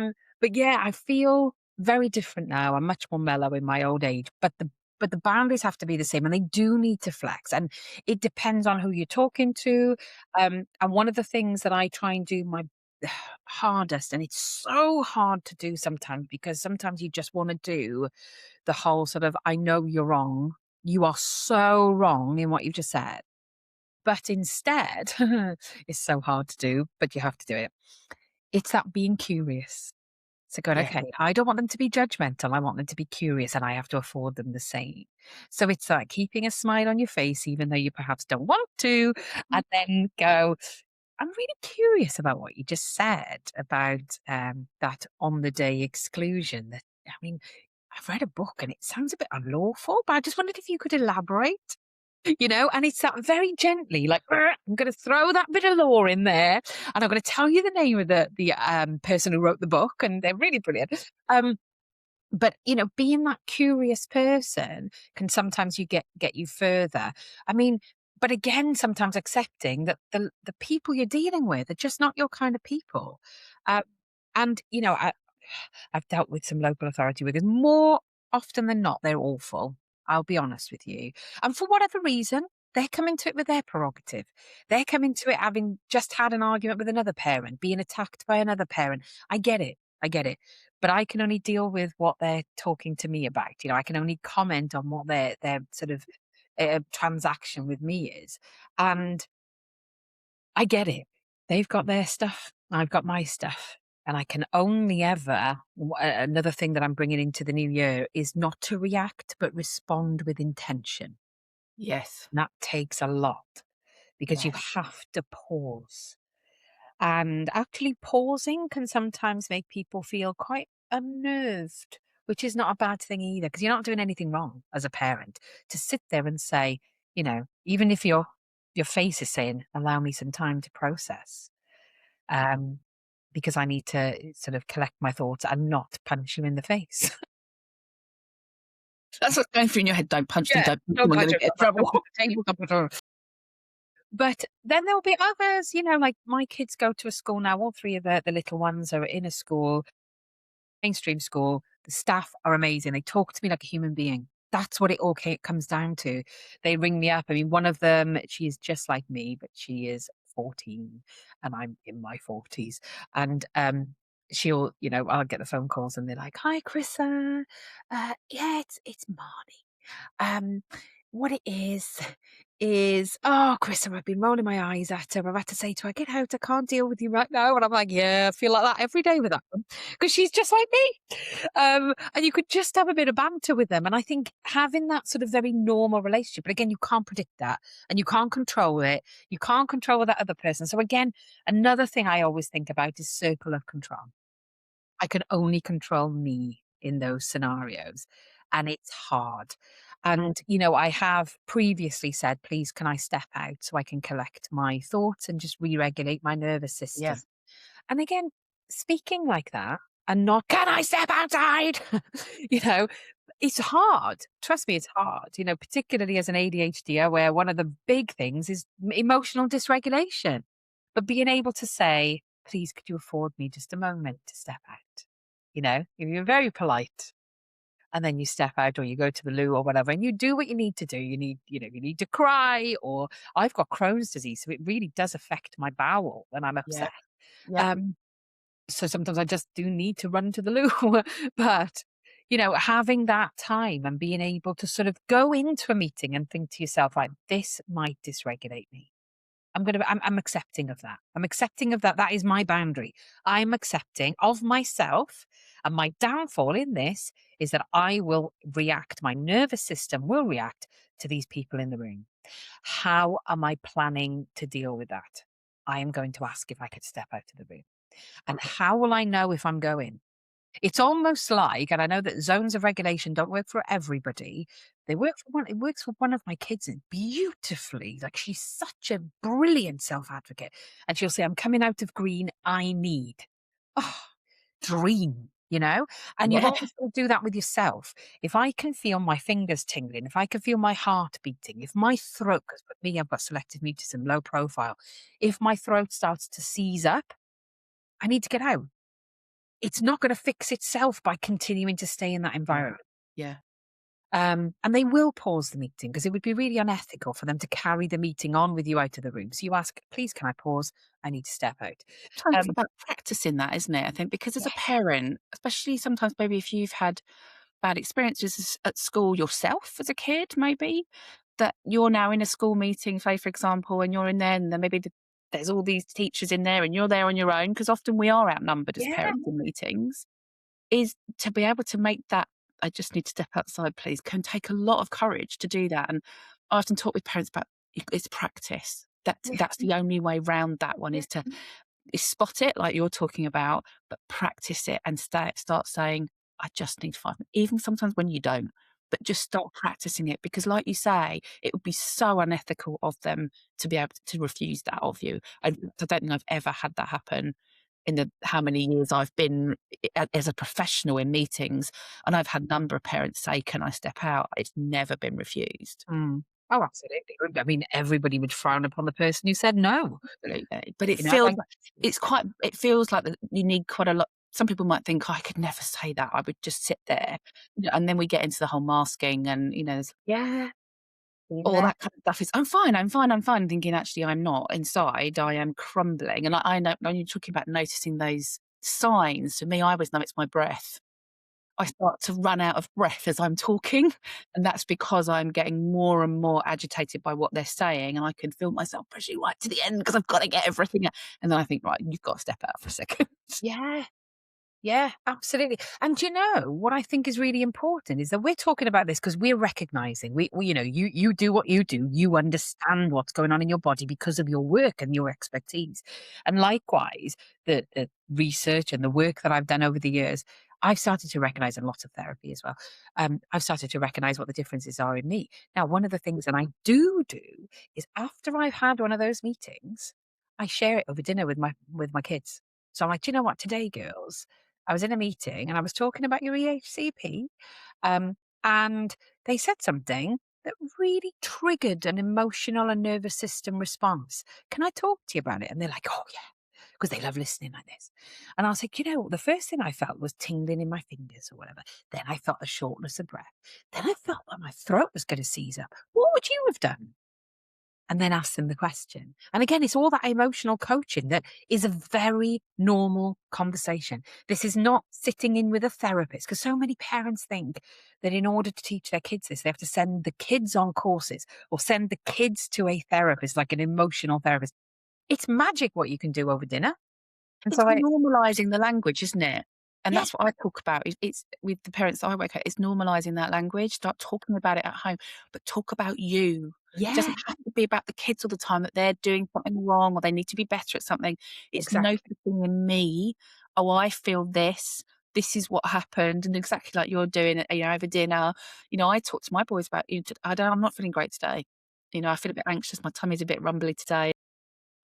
it. But yeah, I feel very different now. I'm much more mellow in my old age, but the boundaries have to be the same, and they do need to flex. And it depends on who you're talking to. And one of the things that I try and do my hardest, and it's so hard to do sometimes because sometimes you just want to do the whole sort of, I know you're wrong. You are so wrong in what you've just said. But instead, it's so hard to do, but you have to do it. It's that being curious. So going, Yeah. okay, I don't want them to be judgmental. I want them to be curious and I have to afford them the same. So it's like keeping a smile on your face, even though you perhaps don't want to, and then go, I'm really curious about what you just said about that on the day exclusion. I mean, I've read a book and it sounds a bit unlawful, but I just wondered if you could elaborate. And it's that very gently, like, I'm going to throw that bit of law in there, and I'm going to tell you the name of the person who wrote the book, and they're really brilliant. But being that curious person can sometimes get you further. I mean, but again, sometimes accepting that the people you're dealing with are just not your kind of people. Uh, and I've dealt with some local authority workers. More often than not, they're awful. I'll be honest with you. And for whatever reason, they're coming to it with their prerogative. They're coming to it having just had an argument with another parent, being attacked by another parent. I get it. I get it. But I can only deal with what they're talking to me about. I can only comment on what their sort of transaction with me is. And I get it. They've got their stuff. I've got my stuff. And I can only ever, another thing that I'm bringing into the new year is not to react, but respond with intention. Yes. And that takes a lot because you Yes. have to pause. And actually, pausing can sometimes make people feel quite unnerved, which is not a bad thing either, because you're not doing anything wrong as a parent. To sit there and say, even if your face is saying, allow me some time to process. Um, because I need to sort of collect my thoughts and not punch you in the face. That's what's going through in your head. Don't punch them. Yeah, Don't punch don't them. I'm punch going to her, get in don't trouble. put the table, don't put her. But then there'll be others, like my kids go to a school now. All three of the little ones are in a school. mainstream school. The staff are amazing. They talk to me like a human being. That's what it all comes down to. They ring me up. I mean, one of them, she is just like me, but she is 14 and I'm in my 40s. And she'll, I'll get the phone calls and they're like, "Hi, Chrissa. Yeah, it's Marnie. Um, what it is, oh, Chrissa, I've been rolling my eyes at her. I've had to say to her, get out, I can't deal with you right now." And I'm like, yeah, I feel like that every day with that one because she's just like me. And you could just have a bit of banter with them. And I think having that sort of very normal relationship, but again, you can't predict that and you can't control it. You can't control that other person. So again, another thing I always think about is circle of control. I can only control me in those scenarios, and it's hard. And, I have previously said, "Please, can I step out so I can collect my thoughts and just re-regulate my nervous Yeah. system?" And again, speaking like that and not, "Can I step outside?" You know, it's hard. Trust me, it's hard, particularly as an ADHDer where one of the big things is emotional dysregulation. But being able to say, "Please, could you afford me just a moment to step out?" You're very polite and then you step out or you go to the loo or whatever and you do what you need to do. You need to cry, or I've got Crohn's disease, so it really does affect my bowel when I'm Yeah. upset. Yeah. Um, so sometimes I just do need to run to the loo. But, having that time and being able to sort of go into a meeting and think to yourself, like, this might dysregulate me. I'm accepting of that. I'm accepting of that. That is my boundary. I'm accepting of myself. And my downfall in this is that I will react, my nervous system will react to these people in the room. How am I planning to deal with that? I am going to ask if I could step out of the room. And how will I know if I'm going? It's almost like, and I know that zones of regulation don't work for everybody. They work for one. It works for one of my kids beautifully. Like, she's such a brilliant self advocate, and she'll say, "I'm coming out of green. I need." Oh, dream, And you've Yeah. always got to do that with yourself. If I can feel my fingers tingling, if I can feel my heart beating, if my throat, because with me, I've got selective mutism, low profile. If my throat starts to seize up, I need to get out. It's not gonna fix itself by continuing to stay in that Yeah. environment. Yeah. And they will pause the meeting because it would be really unethical for them to carry the meeting on with you out of the room. So you ask, "Please, can I pause? I need to step out." Sometimes it's Um, about practicing that, isn't it? I think because as a yes, parent, especially sometimes maybe if you've had bad experiences at school yourself as a kid, maybe that you're now in a school meeting, say for example, and you're in there, and then maybe there's all these teachers in there, and you're there on your own because often we are outnumbered as yeah, parents in meetings. Is to be able to make that, "I just need to step outside, please," can take a lot of courage to do that, and I often talk with parents about it's practice. yeah, That's the only way round that one yeah, is spot it like you're talking about, but practice it and start saying, "I just need 5 minutes," even sometimes when you don't, but just start practicing it because like you say, it would be so unethical of them to be able to refuse that of you. I don't think I've ever had that happen in the how many years I've been as a professional in meetings, and I've had a number of parents say, "Can I step out?" It's never been refused. mm. Oh, absolutely. I mean, everybody would frown upon the person who said no, Absolutely. But it like, it feels like that you need quite a lot. Some people might think, "Oh, I could never say that. I would just sit there." And then we get into the whole masking and, there's yeah, been all there. that kind of stuff is, "I'm fine, I'm fine, I'm fine," thinking, actually, I'm not. Inside, I am crumbling. And I know when you're talking about noticing those signs, for me, I always know it's my breath. I start to run out of breath as I'm talking, and that's because I'm getting more and more agitated by what they're saying, and I can feel myself pushing right to the end because I've gotta get everything out, and then I think, "Right, you've got to step out for a second." Yeah. Yeah, absolutely. And what I think is really important is that we're talking about this because we're recognizing you do what you do. You understand what's going on in your body because of your work and your expertise. And likewise, the research and the work that I've done over the years, I've started to recognize, and lots of therapy as well. I've started to recognize what the differences are in me. Now, one of the things that I do is after I've had one of those meetings, I share it over dinner with my kids. So I'm like, "Do you know what? Today, girls, I was in a meeting and I was talking about your EHCP, and they said something that really triggered an emotional and nervous system response. Can I talk to you about it?" And they're like, "Oh, yeah." because they love listening like this. And I was like, the first thing I felt was tingling in my fingers or whatever. Then I felt the shortness of breath. Then I felt like my throat was going to seize up. What would you have done? And then ask them the question. And again, it's all that emotional coaching that is a very normal conversation. This is not sitting in with a therapist, because so many parents think that in order to teach their kids this, they have to send the kids on courses or send the kids to a therapist, like an emotional therapist. It's magic what you can do over dinner. And It's so normalising the language, isn't it? And yeah, that's what I talk about. It's with the parents I work at, it's normalising that language. Start talking about it at home, but talk about you. It yeah, doesn't have to be about the kids all the time, that they're doing something wrong or they need to be better at something. It's exactly. noticing in me, "Oh, I feel this. This is what happened." And exactly like you're doing it, over dinner. I talk to my boys about, I'm not feeling great today. I feel a bit anxious. My tummy's a bit rumbly today.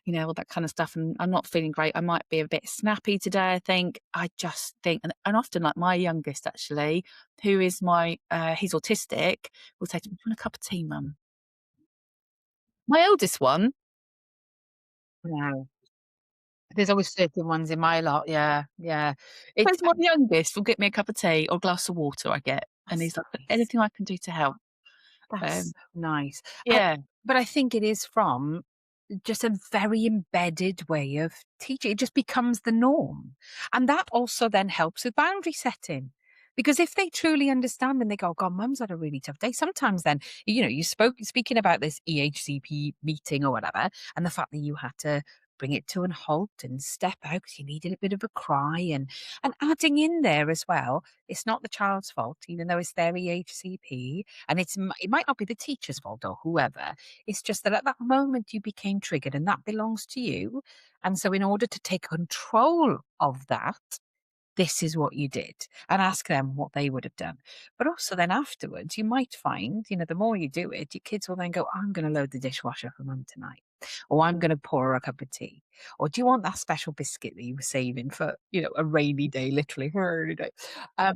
All that kind of stuff. And I'm not feeling great. I might be a bit snappy today, I think. I just think, and often, like my youngest actually, who is he's autistic, will say to me, "Do you want a cup of tea, mum?" My eldest one, No, there's always certain ones in my lot. Yeah, yeah. It's where's my youngest, will get me a cup of tea or a glass of water, I get. And that's he's like, nice. "Anything I can do to help." That's Um, so nice. yeah. But I think it is from just a very embedded way of teaching. It just becomes the norm. And that also then helps with boundary setting. Because if they truly understand and they go, God, mum's had a really tough day, sometimes then, you speaking about this EHCP meeting or whatever, and the fact that you had to bring it to a halt and step out because you needed a bit of a cry and adding in there as well, it's not the child's fault, even though it's their EHCP, and it might not be the teacher's fault or whoever. It's just that at that moment you became triggered and that belongs to you. And so in order to take control of that, this is what you did, and ask them what they would have done. But also then afterwards, you might find, the more you do it, your kids will then go, I'm going to load the dishwasher for mum tonight. Or I'm going to pour her a cup of tea. Or do you want that special biscuit that you were saving for, a rainy day, literally a rainy day? Um,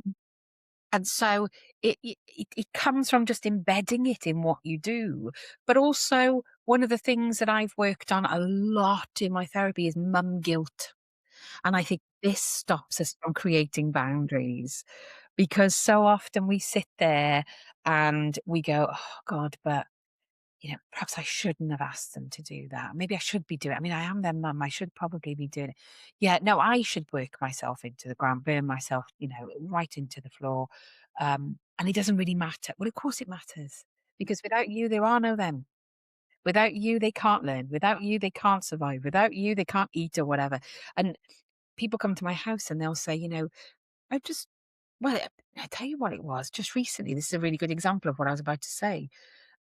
and so it comes from just embedding it in what you do. But also, one of the things that I've worked on a lot in my therapy is mum guilt. And I think this stops us from creating boundaries, because so often we sit there and we go, oh God, but perhaps I shouldn't have asked them to do that. Maybe I should be doing it. I mean, I am their mum. I should probably be doing it. Yeah, no, I should work myself into the ground, burn myself, right into the floor. And it doesn't really matter. Well, of course it matters, because without you, there are no them. Without you, they can't learn. Without you, they can't survive. Without you, they can't eat or whatever. And people come to my house and they'll say, I just, well, I tell you what it was just recently. This is a really good example of what I was about to say.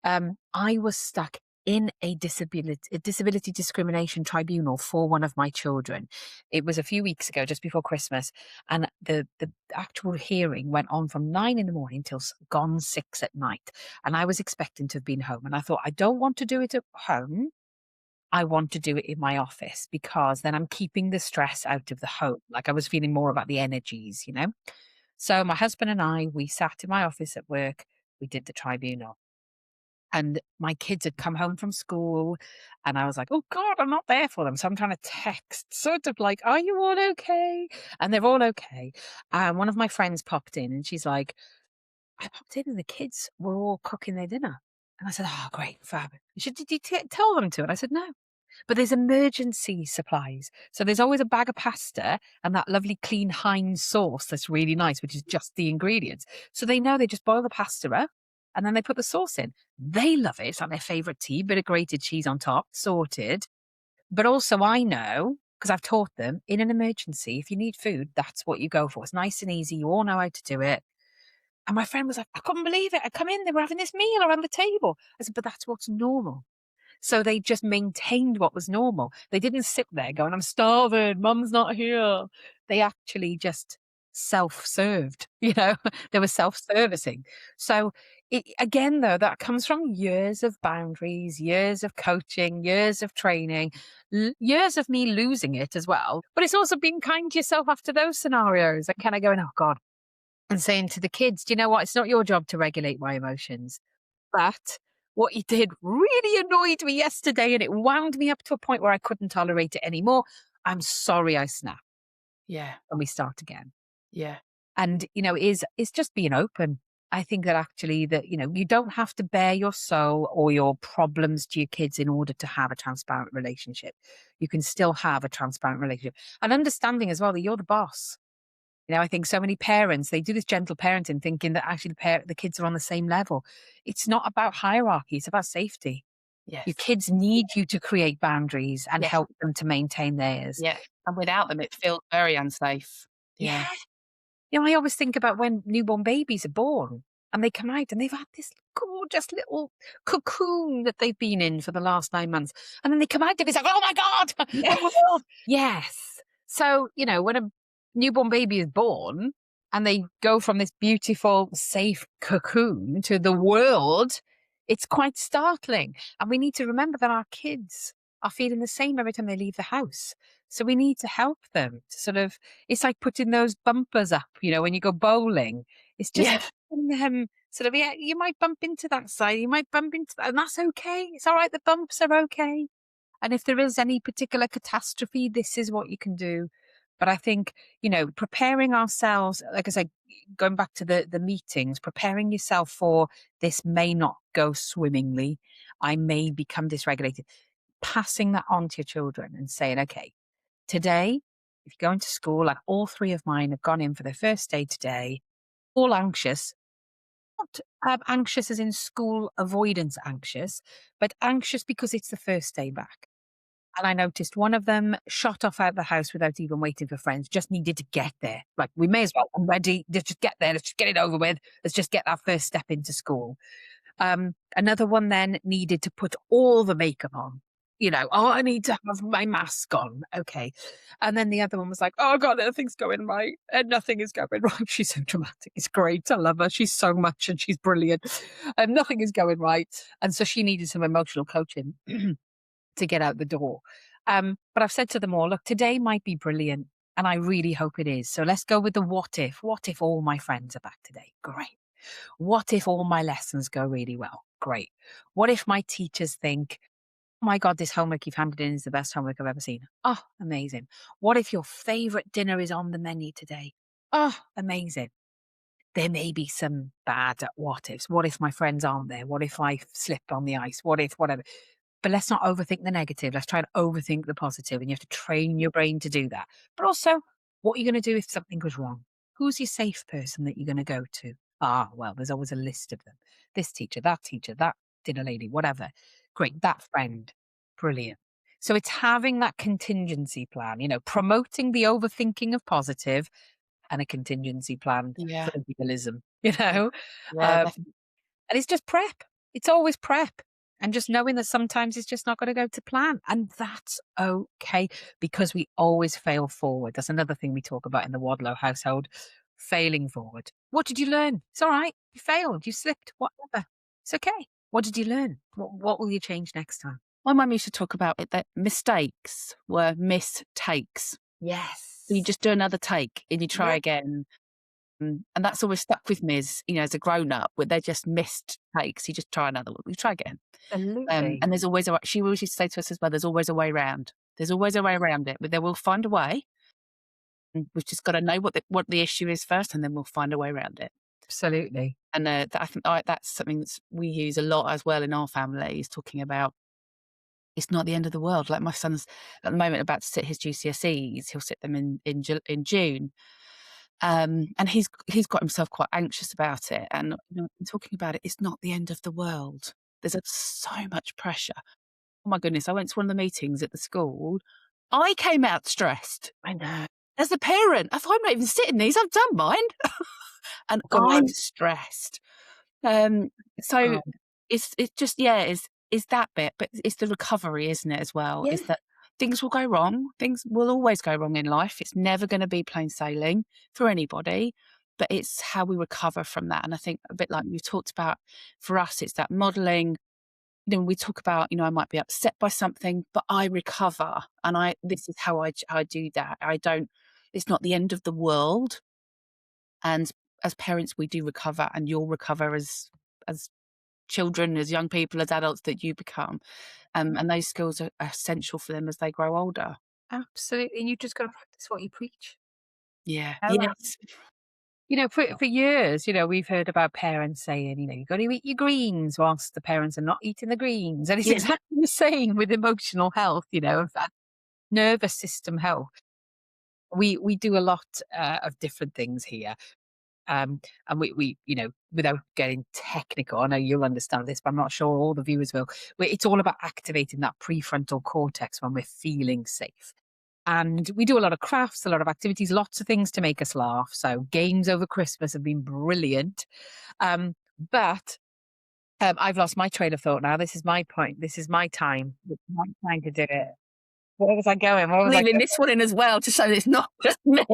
I was stuck in a disability discrimination tribunal for one of my children. It was a few weeks ago, just before Christmas, and the actual hearing went on from 9 in the morning till gone 6 at night. And I was expecting to have been home, and I thought, I don't want to do it at home. I want to do it in my office, because then I'm keeping the stress out of the home. Like, I was feeling more about the energies. So my husband and I, we sat in my office at work. We did the tribunal. And my kids had come home from school, and I was like, "Oh God, I'm not there for them." So I'm trying to text, sort of like, "Are you all okay?" And they're all okay. And one of my friends popped in, and she's like, "I popped in, and the kids were all cooking their dinner." And I said, "Oh, great, fab." She said, "Did you tell them to?" And I said, "No." But there's emergency supplies. So there's always a bag of pasta and that lovely clean Heinz sauce that's really nice, which is just the ingredients. So they know they just boil the pasta up and then they put the sauce in. They love it. It's like their favourite tea, bit of grated cheese on top, sorted. But also I know, because I've taught them, in an emergency, if you need food, that's what you go for. It's nice and easy. You all know how to do it. And my friend was like, I couldn't believe it. I come in, they were having this meal around the table. I said, but that's what's normal. So they just maintained what was normal. They didn't sit there going, I'm starving, mum's not here. They actually just self-served, they were self-servicing. So again, though, that comes from years of boundaries, years of coaching, years of training, years of me losing it as well. But it's also being kind to yourself after those scenarios and kind of going, oh God, and saying to the kids, do you know what? It's not your job to regulate my emotions. But what you did really annoyed me yesterday, and it wound me up to a point where I couldn't tolerate it anymore. I'm sorry I snapped, Yeah. and we start again. Yeah. And, is just being open. I think that actually that, you don't have to bare your soul or your problems to your kids in order to have a transparent relationship. You can still have a transparent relationship. And understanding as well that you're the boss. I think so many parents, they do this gentle parenting thinking that actually the kids are on the same level. It's not about hierarchy, it's about safety. Your Yes. kids need you to create boundaries and Yeah. help them to maintain theirs. Yeah. And without them, it feels very unsafe. Yeah. Yeah. I always think about when newborn babies are born and they come out and they've had this gorgeous little cocoon that they've been in for the last 9 months. And then they come out and it's like, oh my God, Yeah. the world. Yes. So, when a newborn baby is born and they go from this beautiful, safe cocoon to the world, it's quite startling. And we need to remember that our kids are feeling the same every time they leave the house. So we need to help them to sort of, it's like putting those bumpers up, when you go bowling. It's just Yeah. giving them sort of, yeah, you might bump into that side, you might bump into that, and that's okay. It's all right. The bumps are okay. And if there is any particular catastrophe, this is what you can do. But I think, preparing ourselves, like I said, going back to the meetings, preparing yourself for this may not go swimmingly. I may become dysregulated. Passing that on to your children and saying, okay, today, if you're going to school, like all three of mine have gone in for their first day today, all anxious, not anxious as in school avoidance anxious, but anxious because it's the first day back. And I noticed one of them shot off out the house without even waiting for friends, just needed to get there. Like, we may as well, I'm ready, let's just get there, let's just get it over with, let's just get that first step into school. Another one then needed to put all the makeup on. Oh, I need to have my mask on. Okay. And then the other one was like, oh God, nothing's going right. And nothing is going right. She's so dramatic. It's great. I love her. She's so much and she's brilliant. And nothing is going right. And so she needed some emotional coaching to get out the door. But I've said to them all, look, today might be brilliant. And I really hope it is. So let's go with the what if. What if all my friends are back today? Great. What if all my lessons go really well? Great. What if my teachers think, oh my God, this homework you've handed in is the best homework I've ever seen? Oh, amazing. What if your favorite dinner is on the menu today? Oh, amazing. There may be some bad what ifs. What if my friends aren't there? What if I slipped on the ice? What if whatever? But let's not overthink the negative. Let's try and overthink the positive, and you have to train your brain to do that. But also, what are you going to do if something goes wrong? Who's your safe person that you're going to go to? Ah, well, there's always a list of them. This teacher, that dinner lady, whatever. Great, that friend. Brilliant. So it's having that contingency plan, promoting the overthinking of positive and a contingency plan Yeah. for realism, you Yeah. know? Yeah. Um, and it's just prep. It's always prep. And just knowing that sometimes it's just not going to go to plan. And that's okay because we always fail forward. That's another thing we talk about in the Wadlow household, failing forward. What did you learn? It's all right. You failed. You slipped. Whatever. It's okay. What did you learn? What will you change next time? My mum used to talk about it that mistakes were mistakes. Yes. So you just do another take and you try Yeah. again. And that's always stuck with me as a grown up, where they're just missed takes. You just try another one. You try again. Absolutely. And there's always a way. She always used to say to us as well, there's always a way around. There's always a way around it, but they will find a way. And we've just got to know what the issue is first, and then we'll find a way around it. Absolutely. And I think that's something that we use a lot as well in our family, is talking about it's not the end of the world. Like my son's at the moment about to sit his GCSEs. He'll sit them in June. And he's got himself quite anxious about it. And talking about it, it's not the end of the world. There's so much pressure. Oh my goodness! I went to one of the meetings at the school. I came out stressed I know. as a parent. I thought, I'm not even sitting these. I've done mine, and Go I'm on. stressed. So Oh, it's just, yeah, is that bit, but it's the recovery, isn't it, as well? yeah. Is that things will go wrong. Things will always go wrong in life. It's never going to be plain sailing for anybody, but it's how we recover from that. And I think a bit like you talked about, for us, it's that modeling. We talk about, I might be upset by something, but I recover, and this is how I do that. I don't. It's not the end of the world, and as parents, we do recover, and you'll recover as children, as young people, as adults that you become. And those skills are essential for them as they grow older. Absolutely, and you just gotta practice what you preach. Yeah. Oh, Yes. for years, we've heard about parents saying, "You've got to eat your greens," whilst the parents are not eating the greens, and it's Yeah. exactly the same with emotional health, and nervous system health. We do a lot, of different things here, and we without getting technical, I know you'll understand this, but I'm not sure all the viewers will. It's all about activating that prefrontal cortex when we're feeling safe. And we do a lot of crafts, a lot of activities, lots of things to make us laugh. So games over Christmas have been brilliant. But I've lost my train of thought now. This is my point. This is my time. It's my time to do it. Where was I going? Where was I Leaving going? this one in as well to show that it's not just me.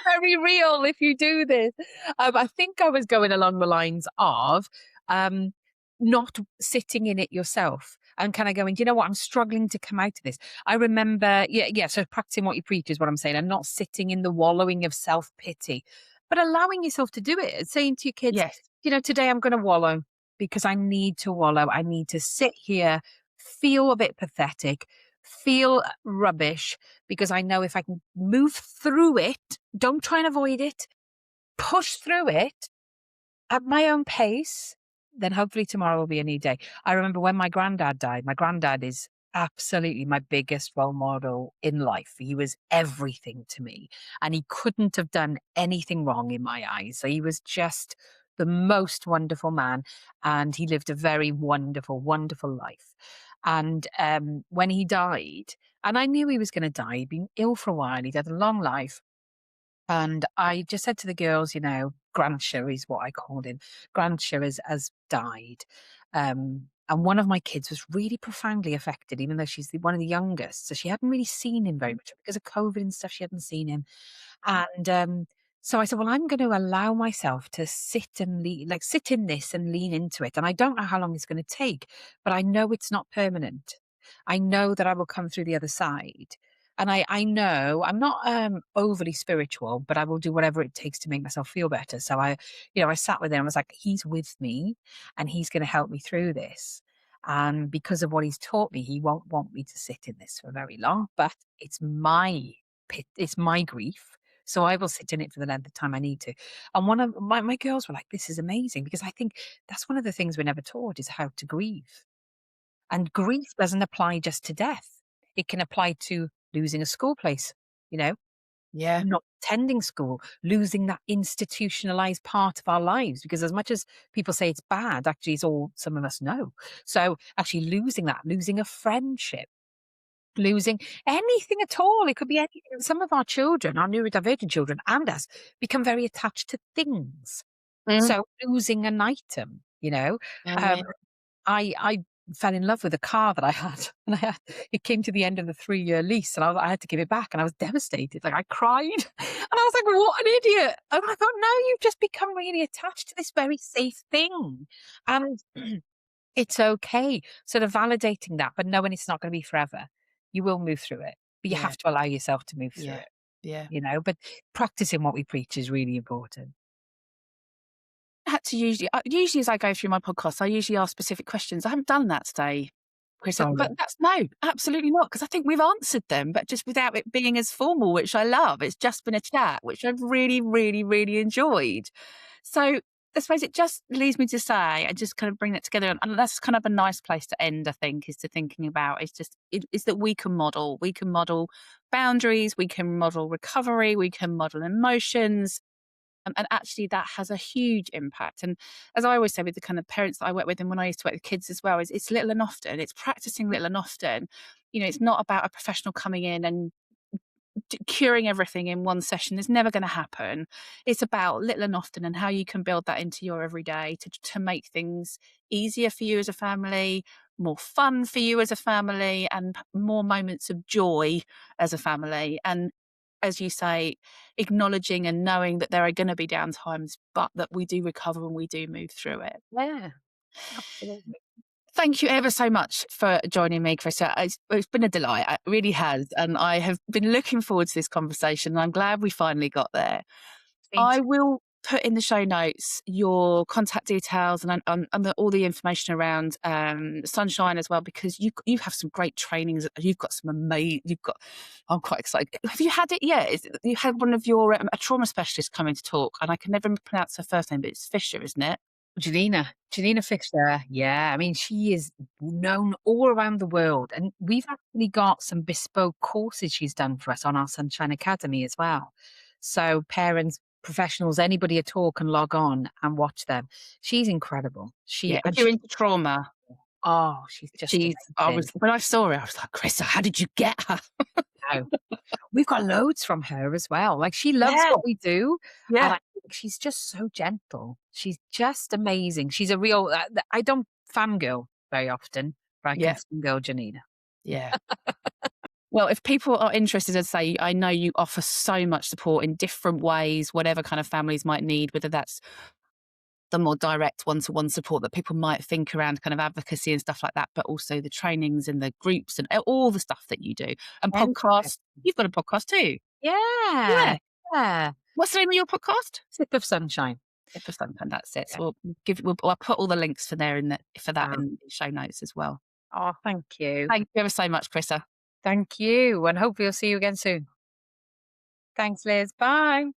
Very real if you do this. I think I was going along the lines of um, not sitting in it yourself and kind of going, do you know what? I'm struggling to come out of this. I remember, yeah. So practicing what you preach is what I'm saying. I'm not sitting in the wallowing of self pity, but allowing yourself to do it. Saying to your kids, Yes. today I'm going to wallow because I need to wallow. I need to sit here, feel a bit pathetic, feel rubbish, because I know if I can move through it, don't try and avoid it, push through it at my own pace, then hopefully tomorrow will be a new day. I remember when my granddad died. My granddad is absolutely my biggest role model in life. He was everything to me, and he couldn't have done anything wrong in my eyes. So he was just the most wonderful man, and he lived a very wonderful, wonderful life. And when he died, and I knew he was going to die, he'd been ill for a while, he'd had a long life. And I just said to the girls, Grantia is what I called him. Grantia has died. And one of my kids was really profoundly affected, even though she's one of the youngest. So she hadn't really seen him very much because of COVID and stuff. She hadn't seen him. And so I said, well, I'm going to allow myself to sit in this and lean into it. And I don't know how long it's going to take, but I know it's not permanent. I know that I will come through the other side. And I know I'm not overly spiritual, but I will do whatever it takes to make myself feel better. So I sat with him. I was like, he's with me and he's going to help me through this. And because of what he's taught me, he won't want me to sit in this for very long, but it's my it's my grief. So I will sit in it for the length of time I need to. And one of my girls were like, this is amazing, because I think that's one of the things we're never taught is how to grieve. And grief doesn't apply just to death. It can apply to losing a school place, you know, Yeah. not attending school, losing that institutionalized part of our lives. Because as much as people say it's bad, actually, it's all some of us know. So actually losing that, losing a friendship, losing anything at all. It could be anything. Some of our children, our neurodivergent children and us, become very attached to things. Mm. So losing an item, Yeah. um, I fell in love with a car that I had, and it came to the end of the 3-year lease, and I had to give it back, and I was devastated. Like, I cried, and I was like, "What an idiot!" And I thought, "No, you've just become really attached to this very safe thing, and it's okay." Sort of validating that, but knowing it's not going to be forever. You will move through it, but you Yeah. have to allow yourself to move through Yeah. it. Yeah. But practicing what we preach is really important. I had to usually as I go through my podcast, I usually ask specific questions. I haven't done that today, Chris, Oh but yeah, that's no, absolutely not, because I think we've answered them, but just without it being as formal, which I love. It's just been a chat, which I've really, really, really enjoyed. So I suppose it just leads me to say, I just kind of bring that together, and that's kind of a nice place to end. I think is to thinking about is that we can model boundaries, we can model recovery, we can model emotions, and actually that has a huge impact. And as I always say with the kind of parents that I work with, and when I used to work with kids as well, is it's little and often. It's practicing little and often. It's not about a professional coming in and curing everything in one session. It's never going to happen. It's about little and often, and how you can build that into your everyday to make things easier for you as a family, more fun for you as a family, and more moments of joy as a family. And as you say, acknowledging and knowing that there are going to be down times, but that we do recover and we do move through it. yeah, absolutely. Thank you ever so much for joining me, Chrissa. It's been a delight. It really has. And I have been looking forward to this conversation. And I'm glad we finally got there. Me I too. will put in the show notes your contact details and all the information around Sunshine as well, because you have some great trainings. You've got some amazing. I'm quite excited. Have you had it yet? You had one of your a trauma specialist coming to talk, and I can never pronounce her first name, but it's Fisher, isn't it? Janina Fisher. Yeah, I mean, she is known all around the world, and we've actually got some bespoke courses she's done for us on our Sunshine Academy as well. So parents, professionals, anybody at all can log on and watch them. She's incredible. Yeah, if you're into trauma, She's just amazing. when I saw her, I was like, Chrissa, how did you get her? No, we've got loads from her as well. Like, she loves Yeah, what we do, and yeah, I think she's just so gentle. She's just amazing. She's a real. I don't fangirl very often, but I can yeah, fangirl Janina. yeah. Well, if people are interested, as I say, I know you offer so much support in different ways, whatever kind of families might need, whether that's the more direct one-to-one support that people might think around kind of advocacy and stuff like that, but also the trainings and the groups and all the stuff that you do. And And podcasts, you've got a podcast too. yeah, Yeah. yeah. What's the name of your podcast? Sip of sunshine. For something, that's it. Yeah. So I'll put all the links for that Wow. in the show notes as well. Oh, thank you. Thank you ever so much, Chrissa. Thank you, and hopefully I'll see you again soon. Thanks, Liz. Bye.